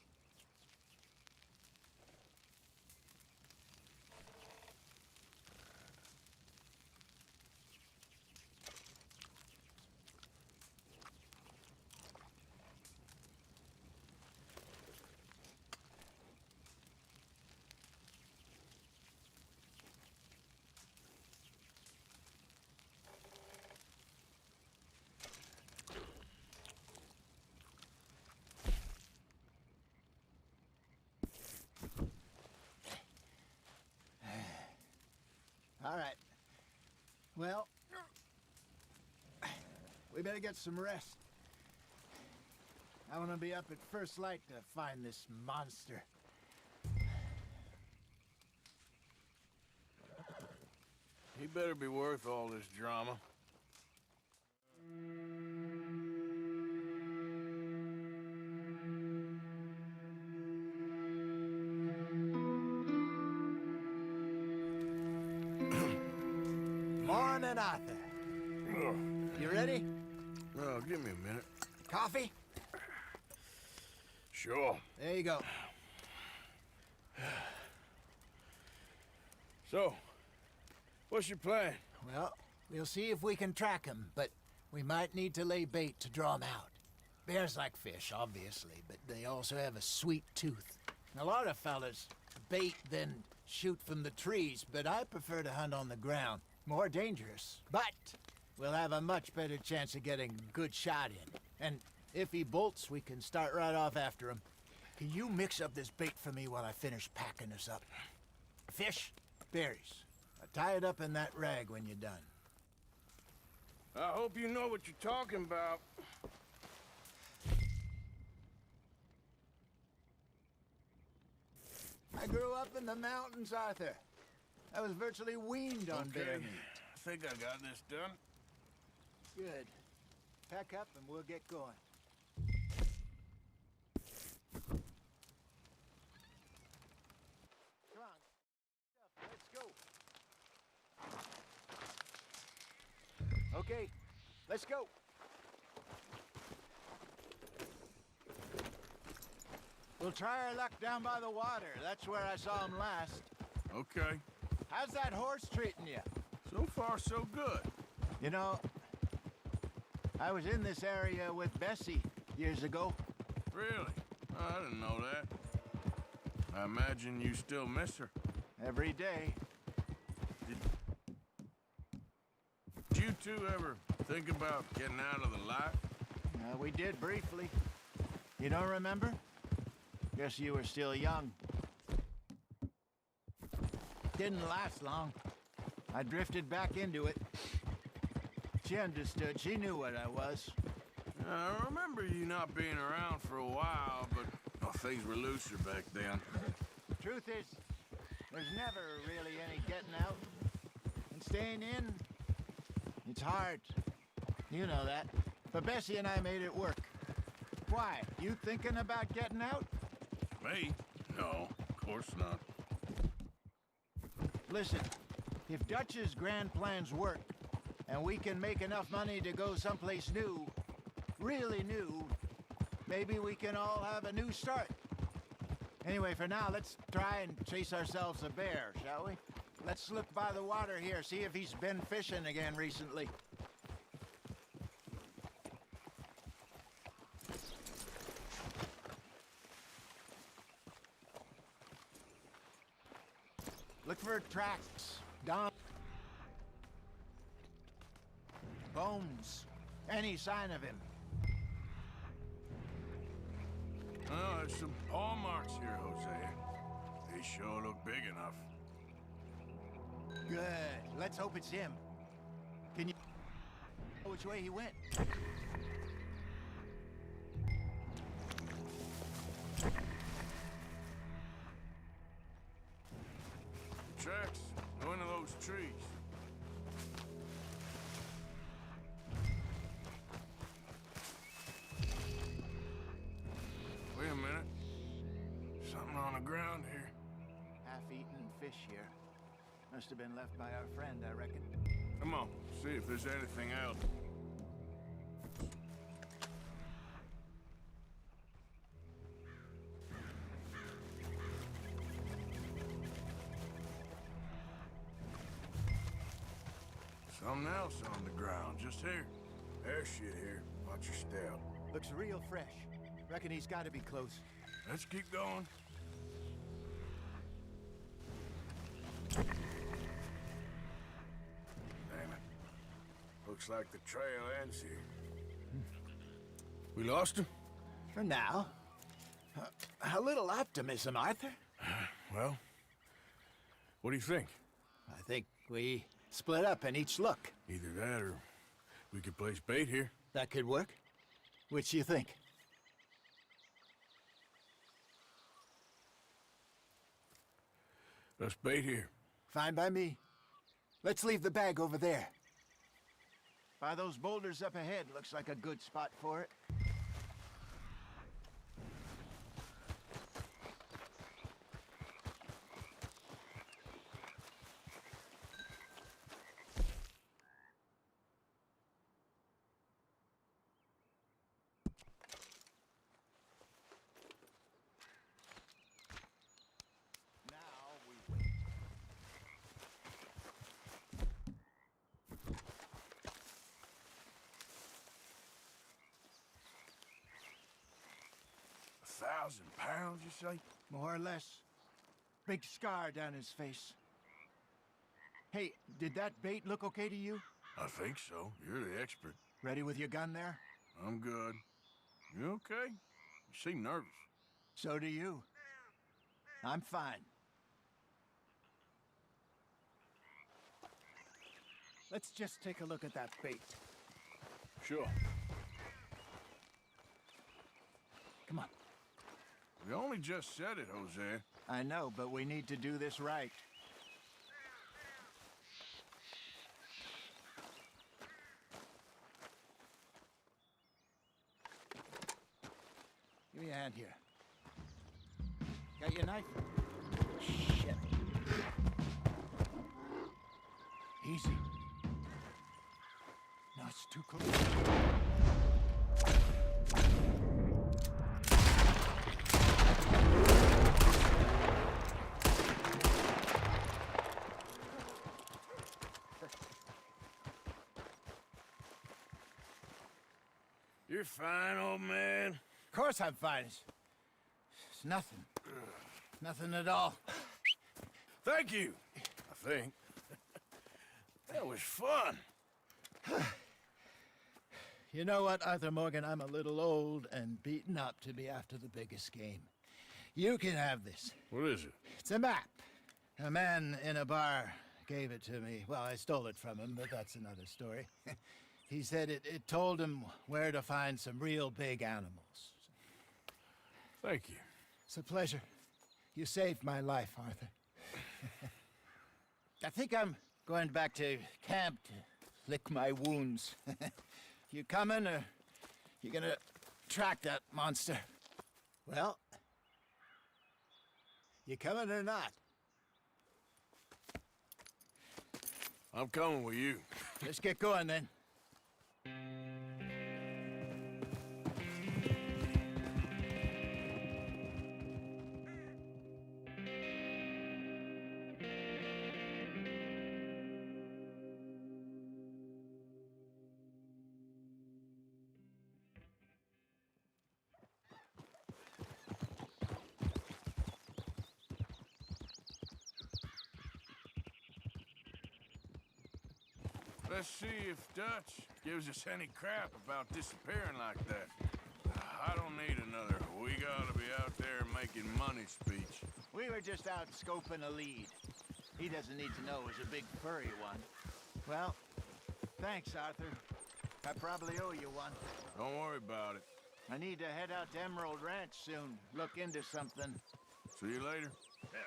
All right. Well, we better get some rest. I want to be up at first light to find this monster. He better be worth all this drama. Morning, Arthur. You ready? Well, give me a minute. Coffee? Sure. There you go. So, what's your plan? Well, we'll see if we can track him, but we might need to lay bait to draw him out. Bears like fish, obviously, but they also have a sweet tooth. A lot of fellas bait, then shoot from the trees, but I prefer to hunt on the ground. More dangerous, but we'll have a much better chance of getting a good shot in. And if he bolts, we can start right off after him. Can you mix up this bait for me while I finish packing us up? Fish, berries. Tie it up in that rag when you're done. I hope you know what you're talking about. I grew up in the mountains, Arthur. I was virtually weaned on bear meat. I think I got this done. Good. Pack up and we'll get going. Come on. Let's go. Okay, let's go. We'll try our luck down by the water. That's where I saw him last. Okay. How's that horse treating you? So far, so good. You know, I was in this area with Bessie years ago. Really? I didn't know that. I imagine you still miss her. Every day. Did you two ever think about getting out of the life? We did briefly. You don't remember? Guess you were still young. Didn't last long. I drifted back into it. She understood. She knew what I was. I remember you not being around for a while, but things were looser back then. Truth is, there's never really any getting out. And staying in, it's hard. You know that. But Bessie and I made it work. Why? You thinking about getting out? Me? No, of course not. Listen, if Dutch's grand plans work, and we can make enough money to go someplace new, really new, maybe we can all have a new start. Anyway, for now, let's try and chase ourselves a bear, shall we? Let's look by the water here, see if he's been fishing again recently. Look for tracks, bones, any sign of him. Oh, there's some paw marks here, Jose. They sure look big enough. Good. Let's hope it's him. Can you know which way he went? Tracks, go into those trees. Wait a minute. Something on the ground here. Half-eaten fish here. Must have been left by our friend, I reckon. Come on, see if there's anything else. Something else on the ground, just here. There's shit here. Watch your step. Looks real fresh. Reckon he's got to be close. Let's keep going. Damn it. Looks like the trail ends here. We lost him? For now. A little optimism, Arthur. Well, what do you think? I think we split up and each look. Either that or we could place bait here. That could work. Which you think? Let's bait here. Fine by me. Let's leave the bag over there. By those boulders up ahead, looks like a good spot for it. £1,000, you say? More or less. Big scar down his face. Hey, did that bait look okay to you? I think so. You're the expert. Ready with your gun there? I'm good. You okay? You seem nervous. So do you. I'm fine. Let's just take a look at that bait. Sure. Come on. We only just said it, Jose. I know, but we need to do this right. Give me a hand here. Got your knife? Shit. Easy. No, it's too close. You're fine, old man. Of course I'm fine. It's nothing. Nothing at all. Thank you, I think. That was fun. You know what, Arthur Morgan? I'm a little old and beaten up to be after the biggest game. You can have this. What is it? It's a map. A man in a bar gave it to me. Well, I stole it from him, but that's another story. He said it told him where to find some real big animals. Thank you. It's a pleasure. You saved my life, Arthur. I think I'm going back to camp to lick my wounds. You coming, or you gonna track that monster? Well, you coming or not? I'm coming with you. Let's get going, then. Let's see if Dutch gives us any crap about disappearing like that. I don't need another "we gotta be out there making money" speech. We were just out scoping a lead. He doesn't need to know it was a big furry one. Well, thanks, Arthur. I probably owe you one. Don't worry about it. I need to head out to Emerald Ranch soon. Look into something. See you later. Yeah.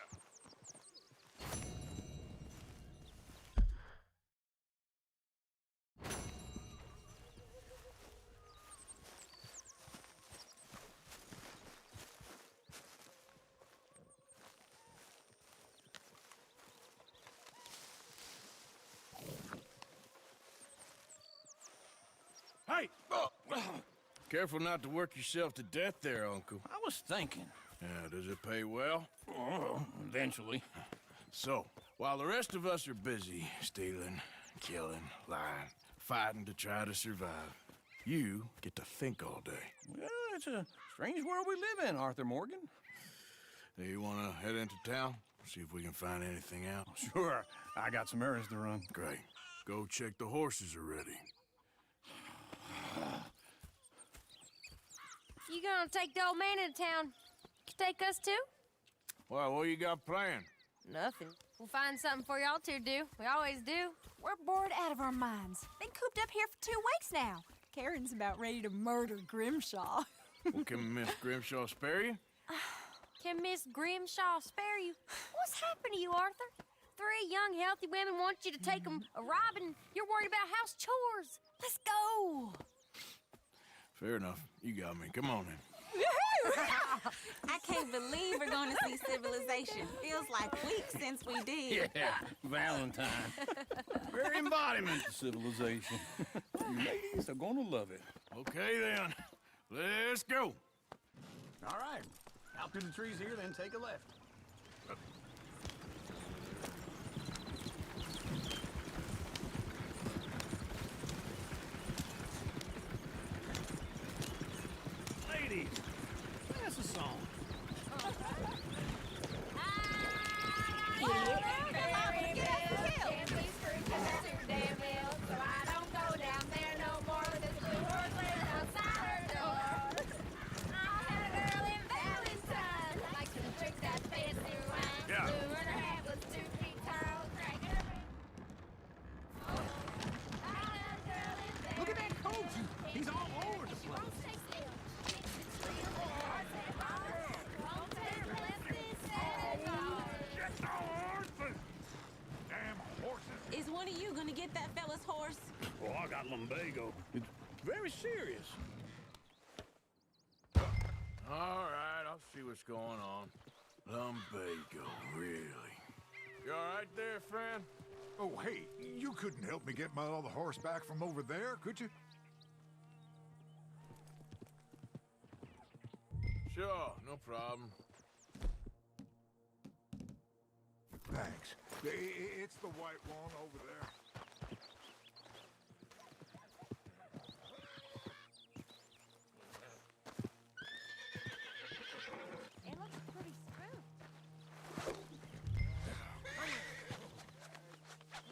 Hey! Careful not to work yourself to death there, Uncle. I was thinking. Yeah, does it pay well? Oh, eventually. So, while the rest of us are busy stealing, killing, lying, fighting to try to survive, you get to think all day. Well, it's a strange world we live in, Arthur Morgan. Hey, you want to head into town? See if we can find anything out? Sure. I got some errands to run. Great. Go check the horses are ready. You gonna take the old man into town? You take us too? Well, what you got planned? Nothing. We'll find something for y'all to do. We always do. We're bored out of our minds. Been cooped up here for 2 weeks now. Karen's about ready to murder Grimshaw. Well, can Miss Grimshaw spare you? Can Miss Grimshaw spare you? What's happened to you, Arthur? 3 young, healthy women want you to take them a robbing. You're worried about house chores. Let's go. Fair enough. You got me. Come on in. I can't believe we're going to see civilization. Feels like weeks since we did. Yeah, Valentine. Very embodiment of civilization. You ladies are gonna love it. Okay, then. Let's go. All right. Out through the trees here, then take a left. Ladies, pass a song. Look at that coach. He's all over the place. Is one of you gonna get that fella's horse? Oh, I got lumbago. It's very serious. All right, I'll see what's going on. Lumbago, really? You all right there, friend? Oh, hey, you couldn't help me get my other horse back from over there, could you? Sure, no problem. Thanks. It's the white one over there. It looks pretty smooth.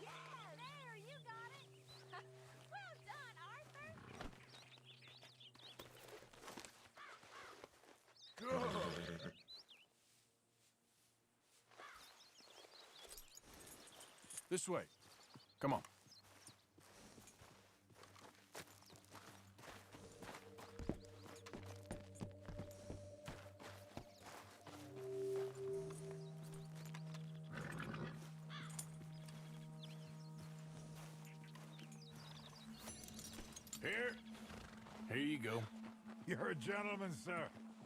Yeah, there, you got it. Well done, Arthur. This way. Come on. Here you go. You're a gentleman, sir.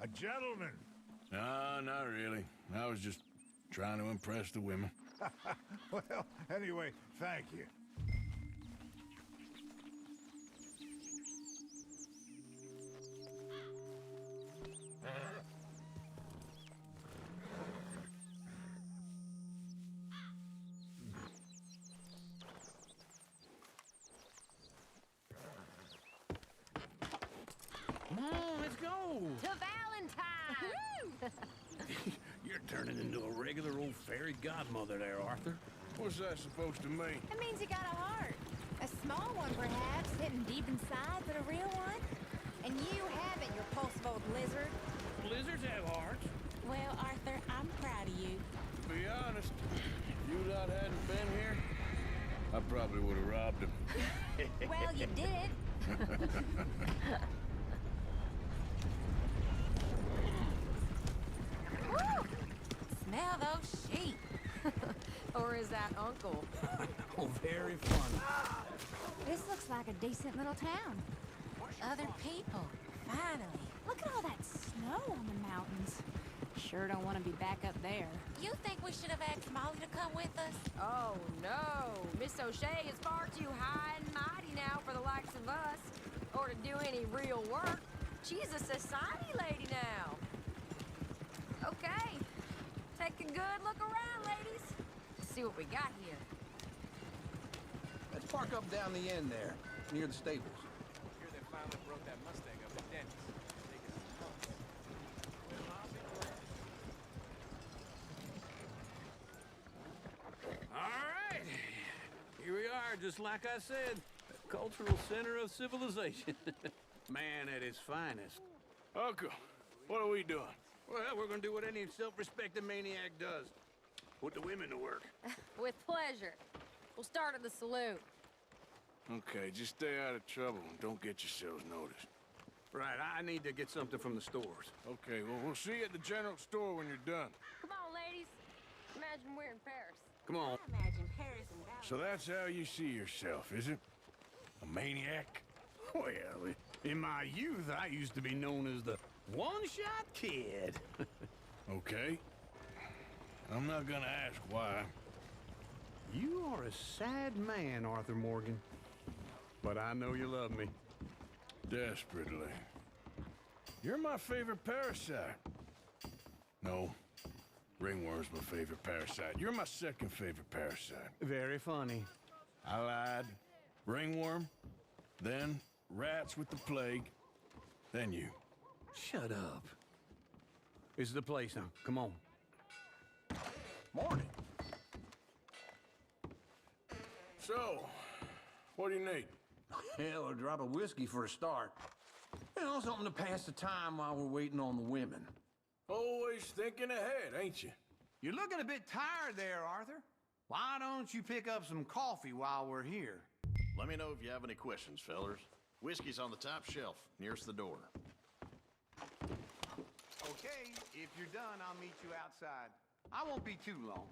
A gentleman. No, not really. I was just trying to impress the women. Well, anyway, thank you. Come on, let's go. To Valentine! You're turning into a regular old fairy godmother there, Arthur. What's that supposed to mean? It means you got a heart. A small one, perhaps, hidden deep inside, but a real one. And you haven't, you repulsive old lizard. Lizards have hearts. Well, Arthur, I'm proud of you. To be honest, if you lot hadn't been here, I probably would have robbed him. Well, you did. Woo! Smell those sheep. Or is that Uncle? Oh, very funny. This looks like a decent little town. Other people, finally. Look at all that snow on the mountains. Sure don't want to be back up there. You think we should have asked Molly to come with us? Oh, no. Miss O'Shea is far too high and mighty now for the likes of us. Or to do any real work. She's a society lady now. Okay. Take a good look around, ladies. See what we got here. Let's park up down the end there, near the stables. Here they finally broke that Mustang up at Denny's. All right. Here we are, just like I said. The cultural center of civilization. Man at his finest. Uncle, what are we doing? Well, we're gonna do what any self-respecting maniac does. Put the women to work. With pleasure. We'll start at the saloon. Okay, just stay out of trouble and don't get yourselves noticed. Right, I need to get something from the stores. Okay, well, we'll see you at the general store when you're done. Come on, ladies. Imagine we're in Paris. Come on. I imagine Paris and Valentine. So that's how you see yourself, is it? A maniac? Well, in my youth, I used to be known as the one-shot kid. Okay. I'm not gonna ask why. You are a sad man, Arthur Morgan. But I know you love me. Desperately. You're my favorite parasite. No, ringworm's my favorite parasite. You're my second favorite parasite. Very funny. I lied. Ringworm, then rats with the plague, then you. Shut up. This is the place now. Come on. Morning. So, what do you need? Hell, a drop of whiskey for a start. You know, something to pass the time while we're waiting on the women. Always thinking ahead, ain't you? You're looking a bit tired there, Arthur. Why don't you pick up some coffee while we're here? Let me know if you have any questions, fellers. Whiskey's on the top shelf, nearest the door. Okay, if you're done, I'll meet you outside. I won't be too long.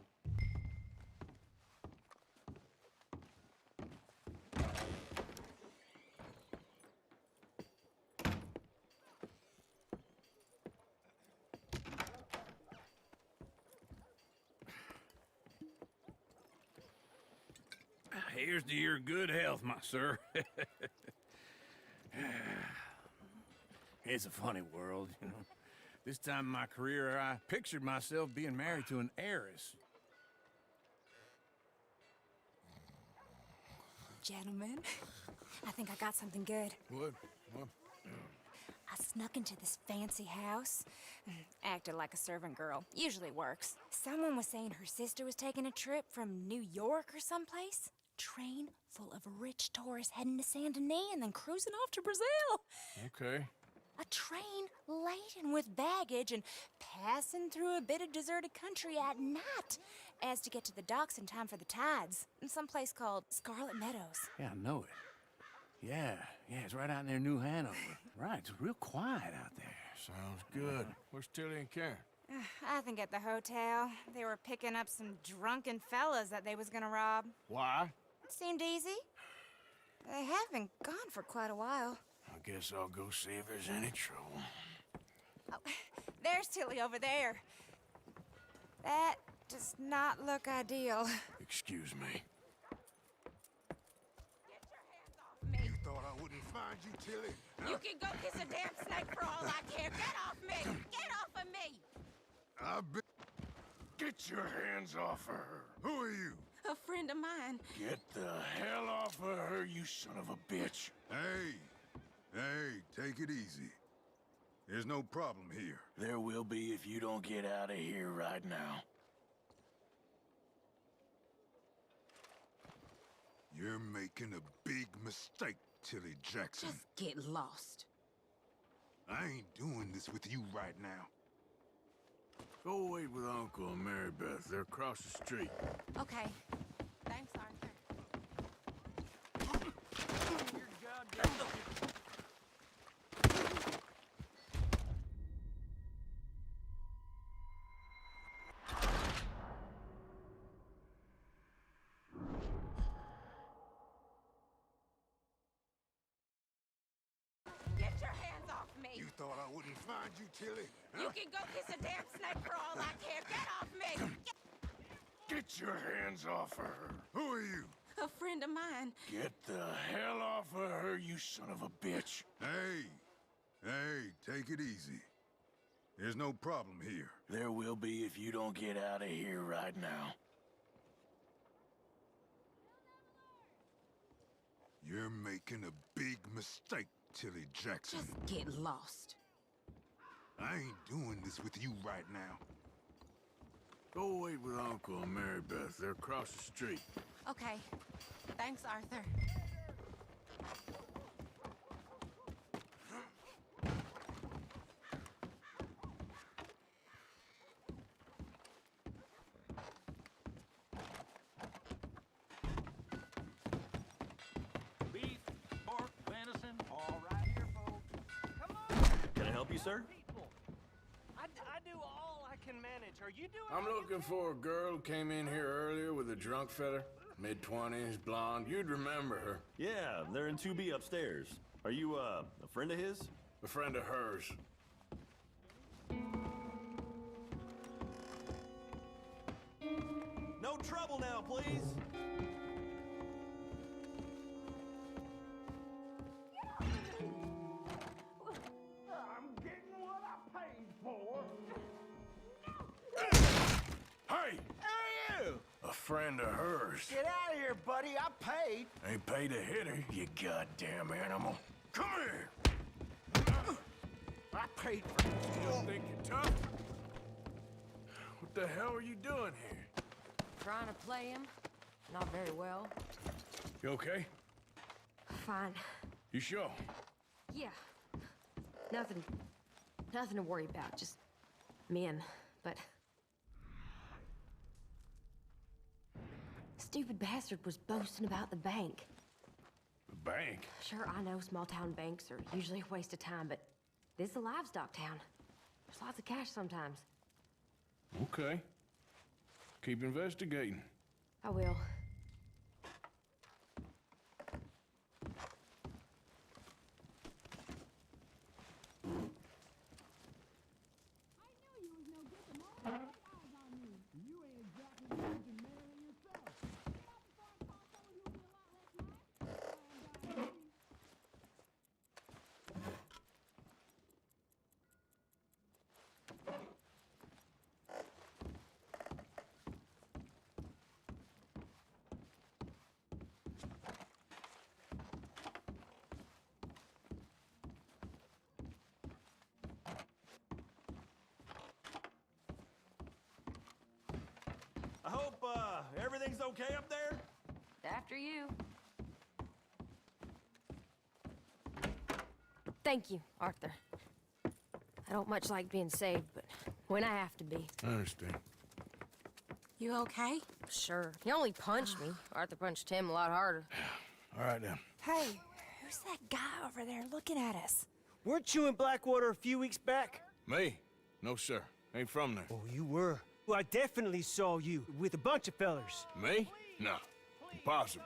Here's to your good health, my sir. It's a funny world, you know. This time in my career, I pictured myself being married to an heiress. Gentlemen, I think I got something good. What? I snuck into this fancy house, acted like a servant girl. Usually works. Someone was saying her sister was taking a trip from New York or someplace. Train full of rich tourists heading to Saint Denis and then cruising off to Brazil. Okay. A train laden with baggage and passing through a bit of deserted country at night. as to get to the docks in time for the tides, in some place called Scarlet Meadows. Yeah, I know it. Yeah, it's right out near New Hanover. Right, it's real quiet out there. Sounds good. Where's Tilly and Karen? I think at the hotel. They were picking up some drunken fellas that they was gonna rob. Why? It seemed easy. They have been gone for quite a while. I guess I'll go see if there's any trouble. Oh, there's Tilly over there. That does not look ideal. Excuse me. You thought I wouldn't find you, Tilly? You can go kiss a damn snake for all I care. Get off me! Get off of me! I've been... Get your hands off of her. Who are you? A friend of mine. Get the hell off of her, you son of a bitch. Hey, take it easy. There's no problem here. There will be if you don't get out of here right now. You're making a big mistake, Tilly Jackson. Just get lost. I ain't doing this with you right now. Go wait with Uncle and Mary Beth. They're across the street. Okay. Thanks, Arthur. Get your hands off me! You thought I wouldn't find you, Tilly? You can go kiss a damn snake for all I care. Get off me! Get your hands off of her. Who are you? A friend of mine. Get the hell off of her, you son of a bitch. Hey, take it easy. There's no problem here. There will be if you don't get out of here right now. You're making a big mistake, Tilly Jackson. Just get lost. I ain't doing this with you right now. Go wait with Uncle and Mary Beth. They're across the street. Okay. Thanks, Arthur. Beef, pork, venison, all right here, folks. Come on! Can I help you, sir? I do all I can manage. Are you doing I'm looking for a girl who came in here earlier with a drunk fella. Mid-20s, blonde. You'd remember her. Yeah, they're in 2B upstairs. Are you, a friend of his? A friend of hers. No trouble now, please. I'm getting what I paid for. Hey! Hey, you! A friend of hers. Get out of here, buddy. I paid. Ain't paid to hit her, you goddamn animal. Come here! I paid for it. You don't think you're tough? What the hell are you doing here? Trying to play him? Not very well. You okay? Fine. You sure? Yeah. Nothing to worry about. Just men. But stupid bastard was boasting about the bank. The bank? Sure, I know small town banks are usually a waste of time, but this is a livestock town. There's lots of cash sometimes. Okay. Keep investigating. I will. I hope, everything's okay up there? After you. Thank you, Arthur. I don't much like being saved, but when I have to be. I understand. You okay? Sure. He only punched me. Arthur punched him a lot harder. All right, then. Hey, who's that guy over there looking at us? Weren't you in Blackwater a few weeks back? Me? No, sir. Ain't from there. Oh, you were. Well, I definitely saw you with a bunch of fellers. Me? No. Impossible.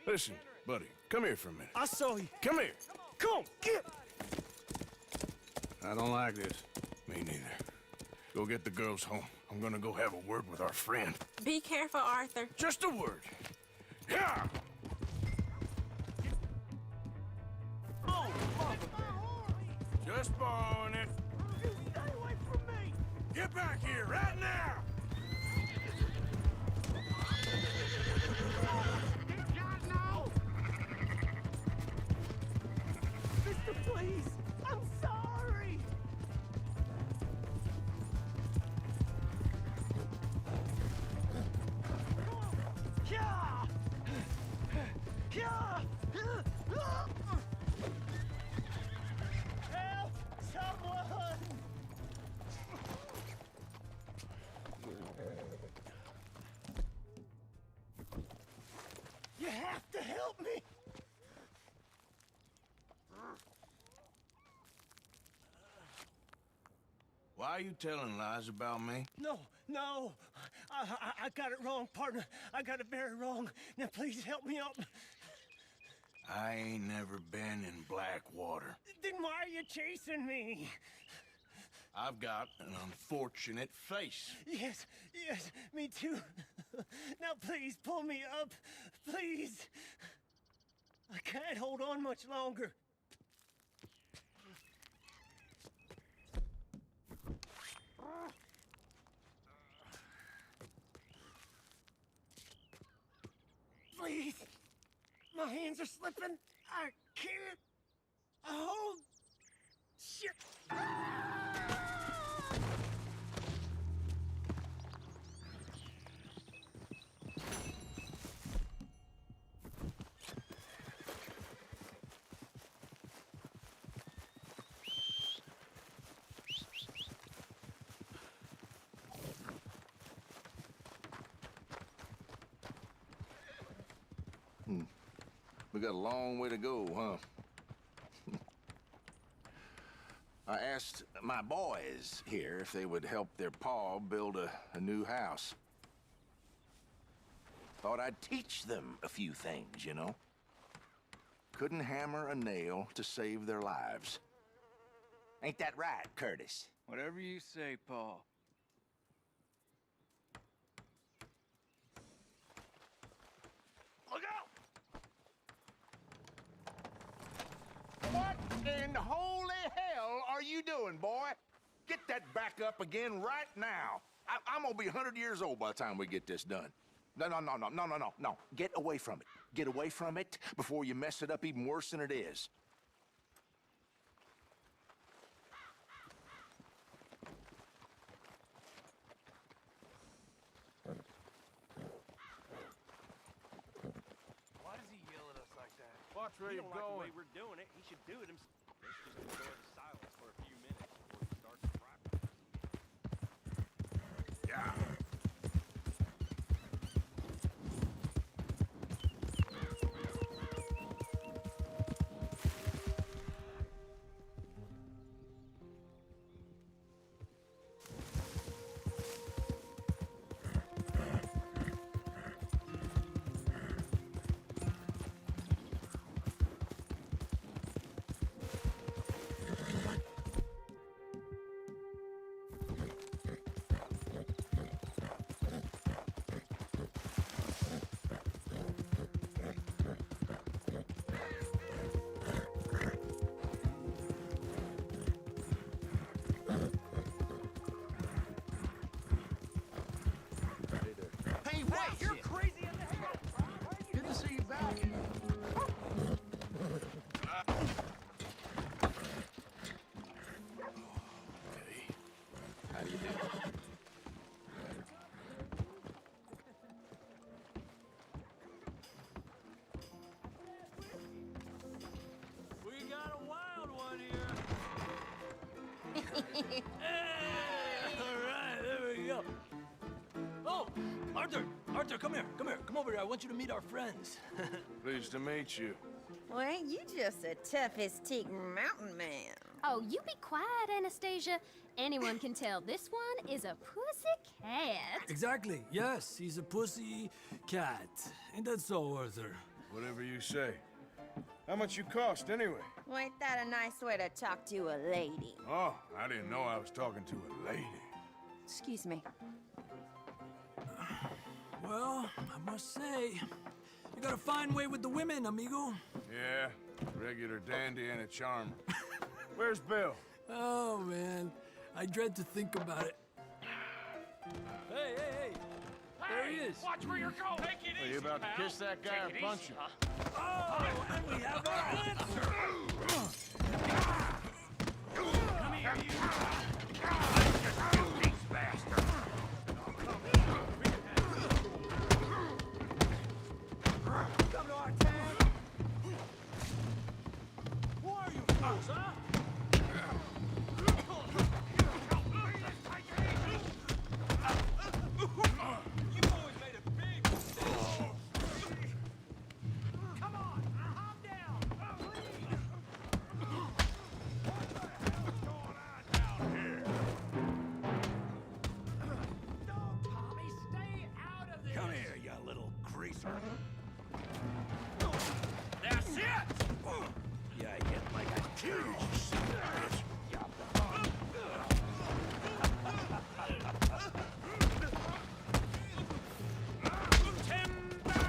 Listen, buddy, come here for a minute. I saw you. Come here. Come on, get! I don't like this. Me neither. Go get the girls home. I'm gonna go have a word with our friend. Be careful, Arthur. Just a word. Yeah! Oh, Just borrowing it. stay away from me! Get back here, right now! Mister, please! I'm sorry! Yeah! Yeah! Help! Someone! You have to help me! Why are you telling lies about me? No, no. I got it wrong, partner. I got it very wrong. Now please help me up. I ain't never been in Blackwater. Then why are you chasing me? I've got an unfortunate face. Yes, yes, me too. Now please pull me up. Please. I can't hold on much longer. Please. My hands are slipping. I can't. Oh, shit. We got a long way to go, huh? I asked my boys here if they would help their pa build a new house. Thought I'd teach them a few things, you know? Couldn't hammer a nail to save their lives. Ain't that right, Curtis? Whatever you say, Paul. Look out! What in holy hell are you doing, boy? Get that back up again right now. I'm gonna be 100 years old by the time we get this done. No. Get away from it. Get away from it before you mess it up even worse than it is. Why does he yell at us like that? Watch where He you're don't like the way going. we're doing it. He should do it himself. Let's just enjoy the silence for a few minutes before he starts to practice. Yeah. Hey, watch you're crazy in the head. Good to see you back. How do you do? We got a wild one here. All right, there we go. Oh, Arthur, come here. Come here. Come over here. I want you to meet our friends. Pleased to meet you. Well, ain't you just a tough-as-teak mountain man? Oh, you be quiet, Anastasia. Anyone can tell this one is a pussy cat. Exactly. Yes, he's a pussy cat. Ain't that so, Arthur? Whatever you say. How much you cost, anyway? Well, ain't that a nice way to talk to a lady? Oh, I didn't know I was talking to a lady. Excuse me. Well, I must say, you got a fine way with the women, amigo. Yeah, regular dandy and a charmer. Where's Bill? Oh, man. I dread to think about it. Hey! There he is. Watch where you're going. Take it easy, Are you about to kiss that guy or punch him? Oh, and we have our answer. Come here, you. You beast bastard. Come to our town. Who are you fools, huh? Come here, you little greaser. That's it! You hit like a huge bitch. Timber!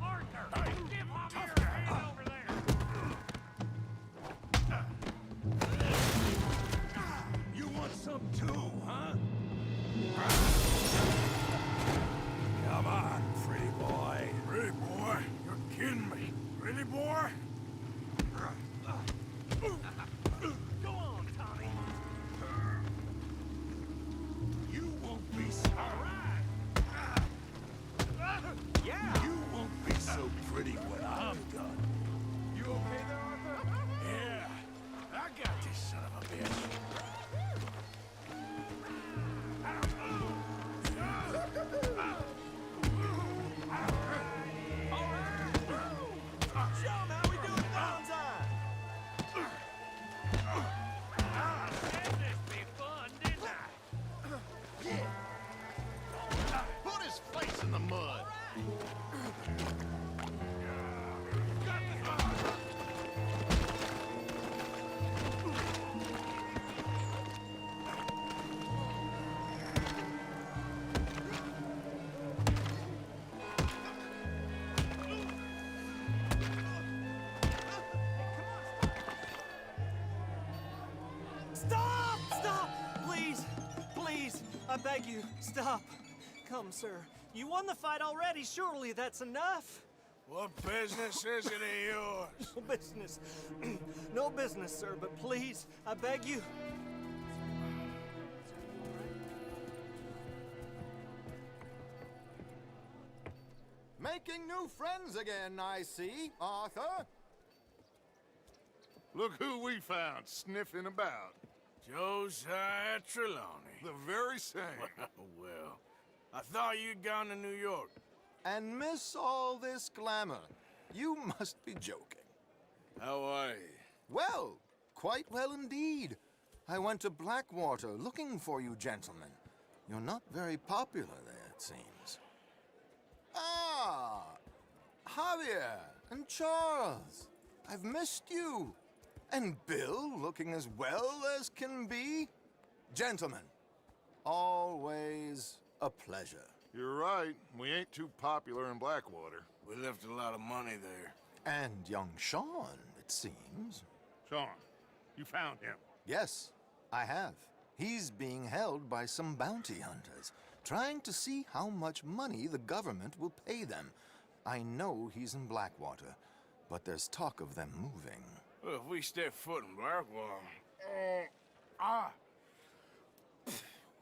Arthur, give Javier a hand over there. You want some too, huh? Come on, free boy. Pretty boy? You're kidding me. Pretty boy? Go on, Tommy. You won't be so... All right. Yeah. You won't be so pretty when I'm done. You okay there, Arthur? Yeah. I got this son of a bitch. Show 'em how we do it downside. This be fun, didn't I? Yeah. Put his face in the mud. Stop! Stop! Please! Please! I beg you, stop. Come, sir. You won the fight already. Surely that's enough. What business is it of yours? No business. No business, sir, but please, I beg you. Making new friends again, I see, Arthur. Look who we found sniffing about. Josiah Trelawney. The very same. Well, I thought you'd gone to New York. And miss all this glamour. You must be joking. How are you? Well, quite well indeed. I went to Blackwater looking for you gentlemen. You're not very popular there, it seems. Ah, Javier and Charles. I've missed you. And Bill looking as well as can be. Gentlemen, always a pleasure. You're right. We ain't too popular in Blackwater. We left a lot of money there. And young Sean, it seems. Sean, you found him? Yes, I have. He's being held by some bounty hunters, trying to see how much money the government will pay them. I know he's in Blackwater, but there's talk of them moving. Well, if we step foot in Blackwater...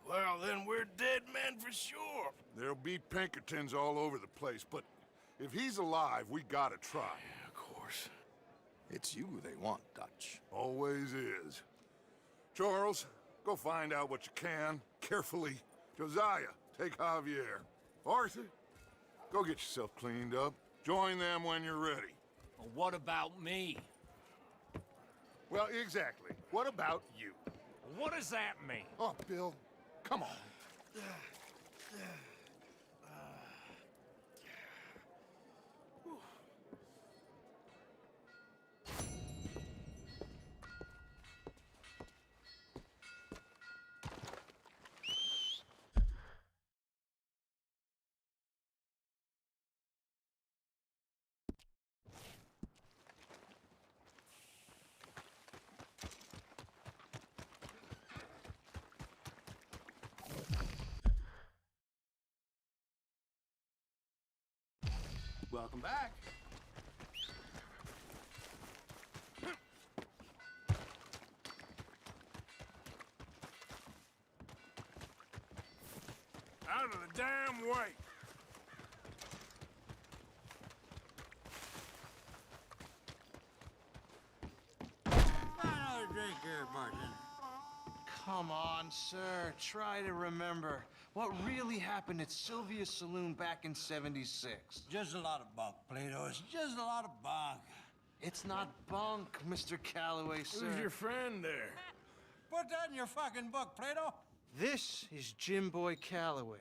Well, then we're dead men for sure. There'll be Pinkertons all over the place, but if he's alive, we gotta try. Yeah, of course. It's you they want, Dutch. Always is. Charles, go find out what you can, carefully. Josiah, take Javier. Arthur, go get yourself cleaned up. Join them when you're ready. Well, what about me? Well, exactly. What about you? What does that mean? Oh, Bill, come on. Welcome back. Out of the damn way! Another drink here, bartender. Come on, sir. Try to remember what really happened at Sylvia's Saloon back in '76. Just a lot of bunk, Plato. It's just a lot of bunk. It's not bunk, Mr. Calloway, sir. Who's your friend there? Put that in your fucking book, Plato. This is Jim Boy Calloway.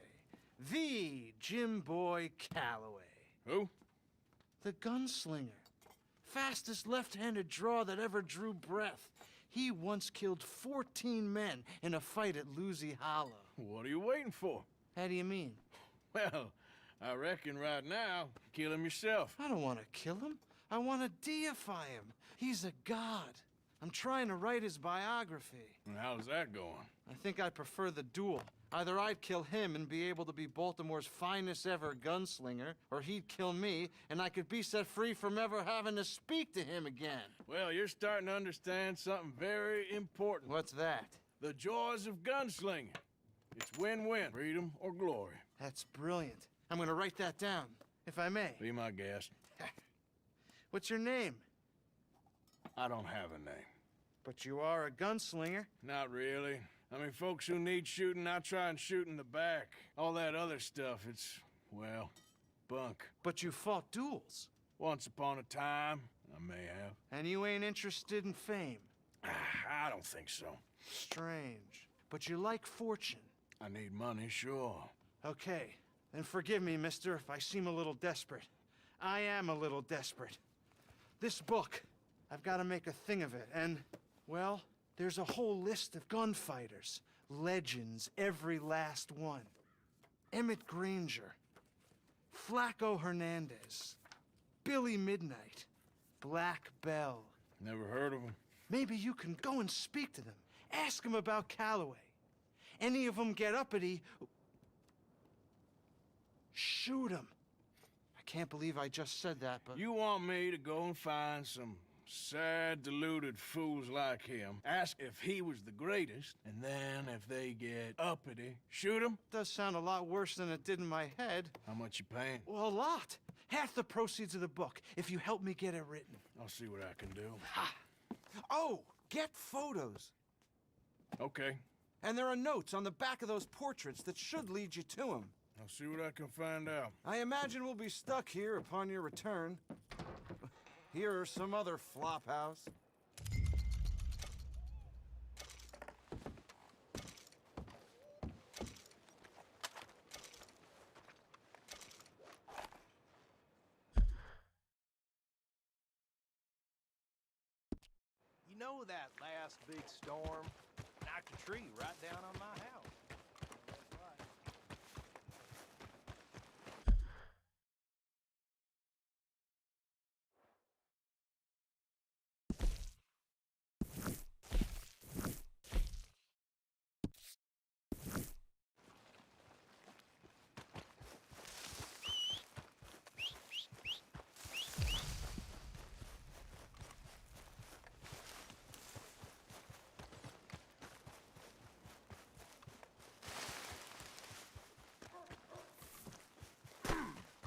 The Jim Boy Calloway. Who? The gunslinger. Fastest left-handed draw that ever drew breath. He once killed 14 men in a fight at Lucy Hollow. What are you waiting for? How do you mean? Well, I reckon right now, kill him yourself. I don't want to kill him. I want to deify him. He's a god. I'm trying to write his biography. And how's that going? I think I prefer the duel. Either I'd kill him and be able to be Baltimore's finest ever gunslinger, or he'd kill me and I could be set free from ever having to speak to him again. Well, you're starting to understand something very important. What's that? The joys of gunslinging. It's win-win, freedom or glory. That's brilliant. I'm gonna write that down, if I may. Be my guest. What's your name? I don't have a name. But you are a gunslinger. Not really. I mean, folks who need shooting, I try and shoot in the back. All that other stuff, it's, well, bunk. But you fought duels. Once upon a time, I may have. And you ain't interested in fame. I don't think so. Strange. But you like fortune. I need money, sure. Okay. Then forgive me, mister, if I seem a little desperate. I am a little desperate. This book, I've got to make a thing of it, and, well, there's a whole list of gunfighters. Legends, every last one. Emmett Granger, Flaco Hernandez, Billy Midnight, Black Bell. Never heard of them. Maybe you can go and speak to them. Ask them about Calloway. Any of them get uppity, shoot them. I can't believe I just said that, but... You want me to go and find some sad, deluded fools like him, ask if he was the greatest, and then if they get uppity, shoot him? Does sound a lot worse than it did in my head. How much you paying? Well, a lot. Half the proceeds of the book, if you help me get it written. I'll see what I can do. Ha! Oh, get photos. Okay. And there are notes on the back of those portraits that should lead you to him. I'll see what I can find out. I imagine we'll be stuck here upon your return. Here or some other flop house. You know that last big storm knocked a tree right down on my house.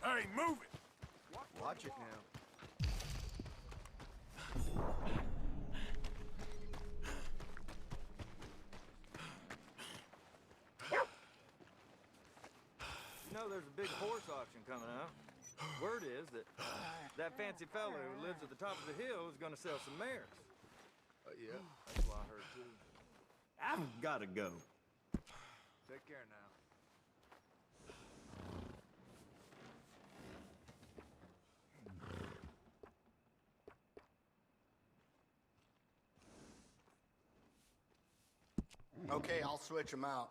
Hey, move it! Watch it now. know there's a big horse auction coming up. Word is that fancy fella who lives at the top of the hill is gonna sell some mares. Yeah, that's what I heard too. I've gotta go. Take care now. Okay, I'll switch them out.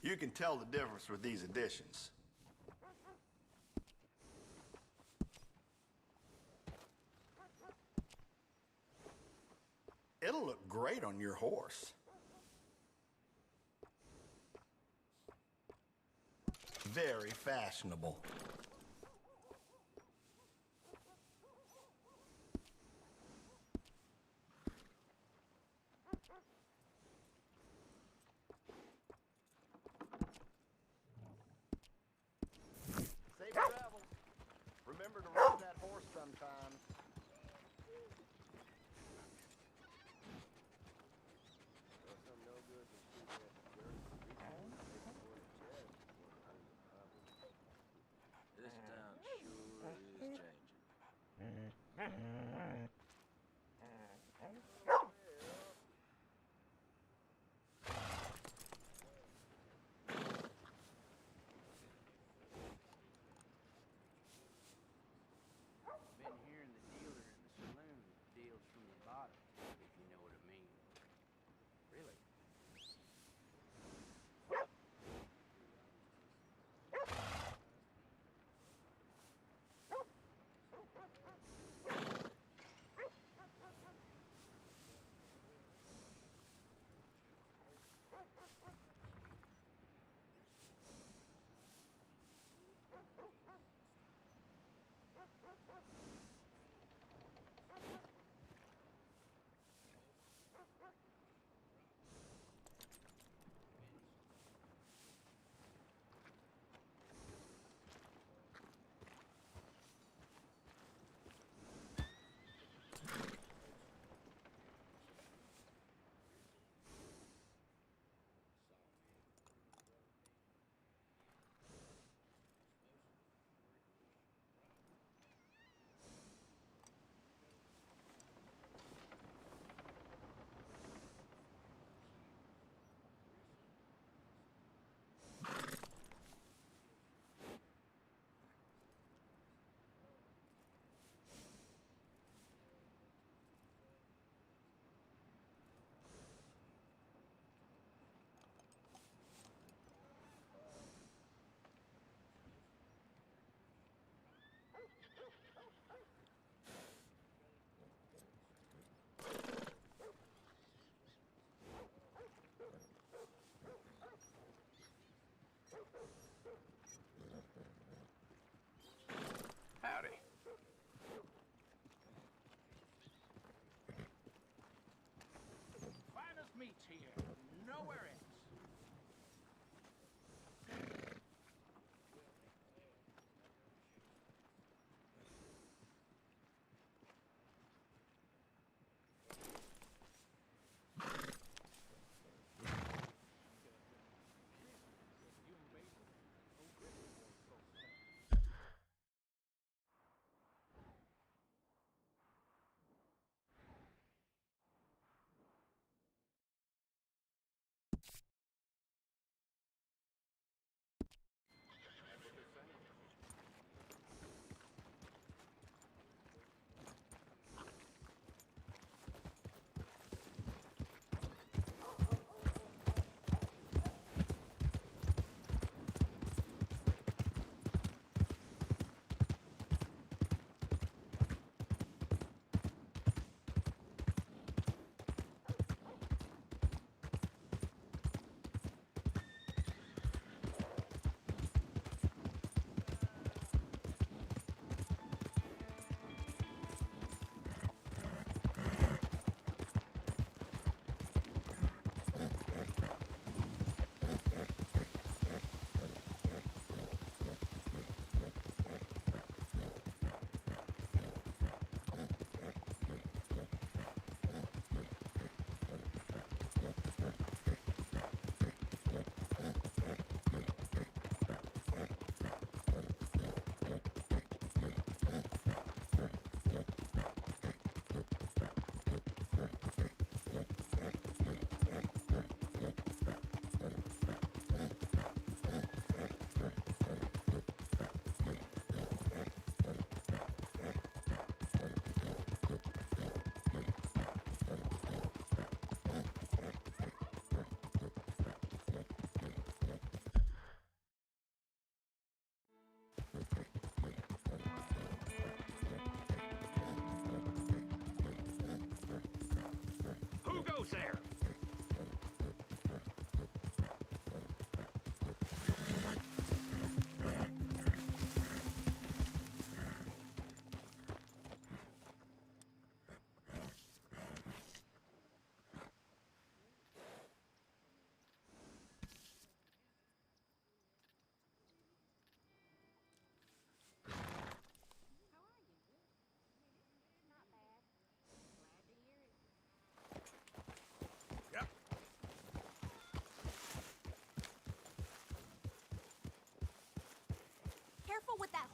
You can tell the difference with these additions. It'll look great on your horse. Very fashionable. Safe travels. Remember to ride that horse sometime.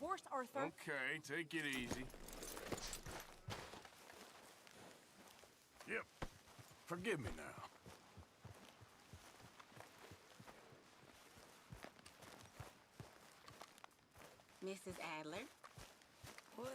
horse, Arthur. Okay, take it easy. Yep. Forgive me now. Mrs. Adler. What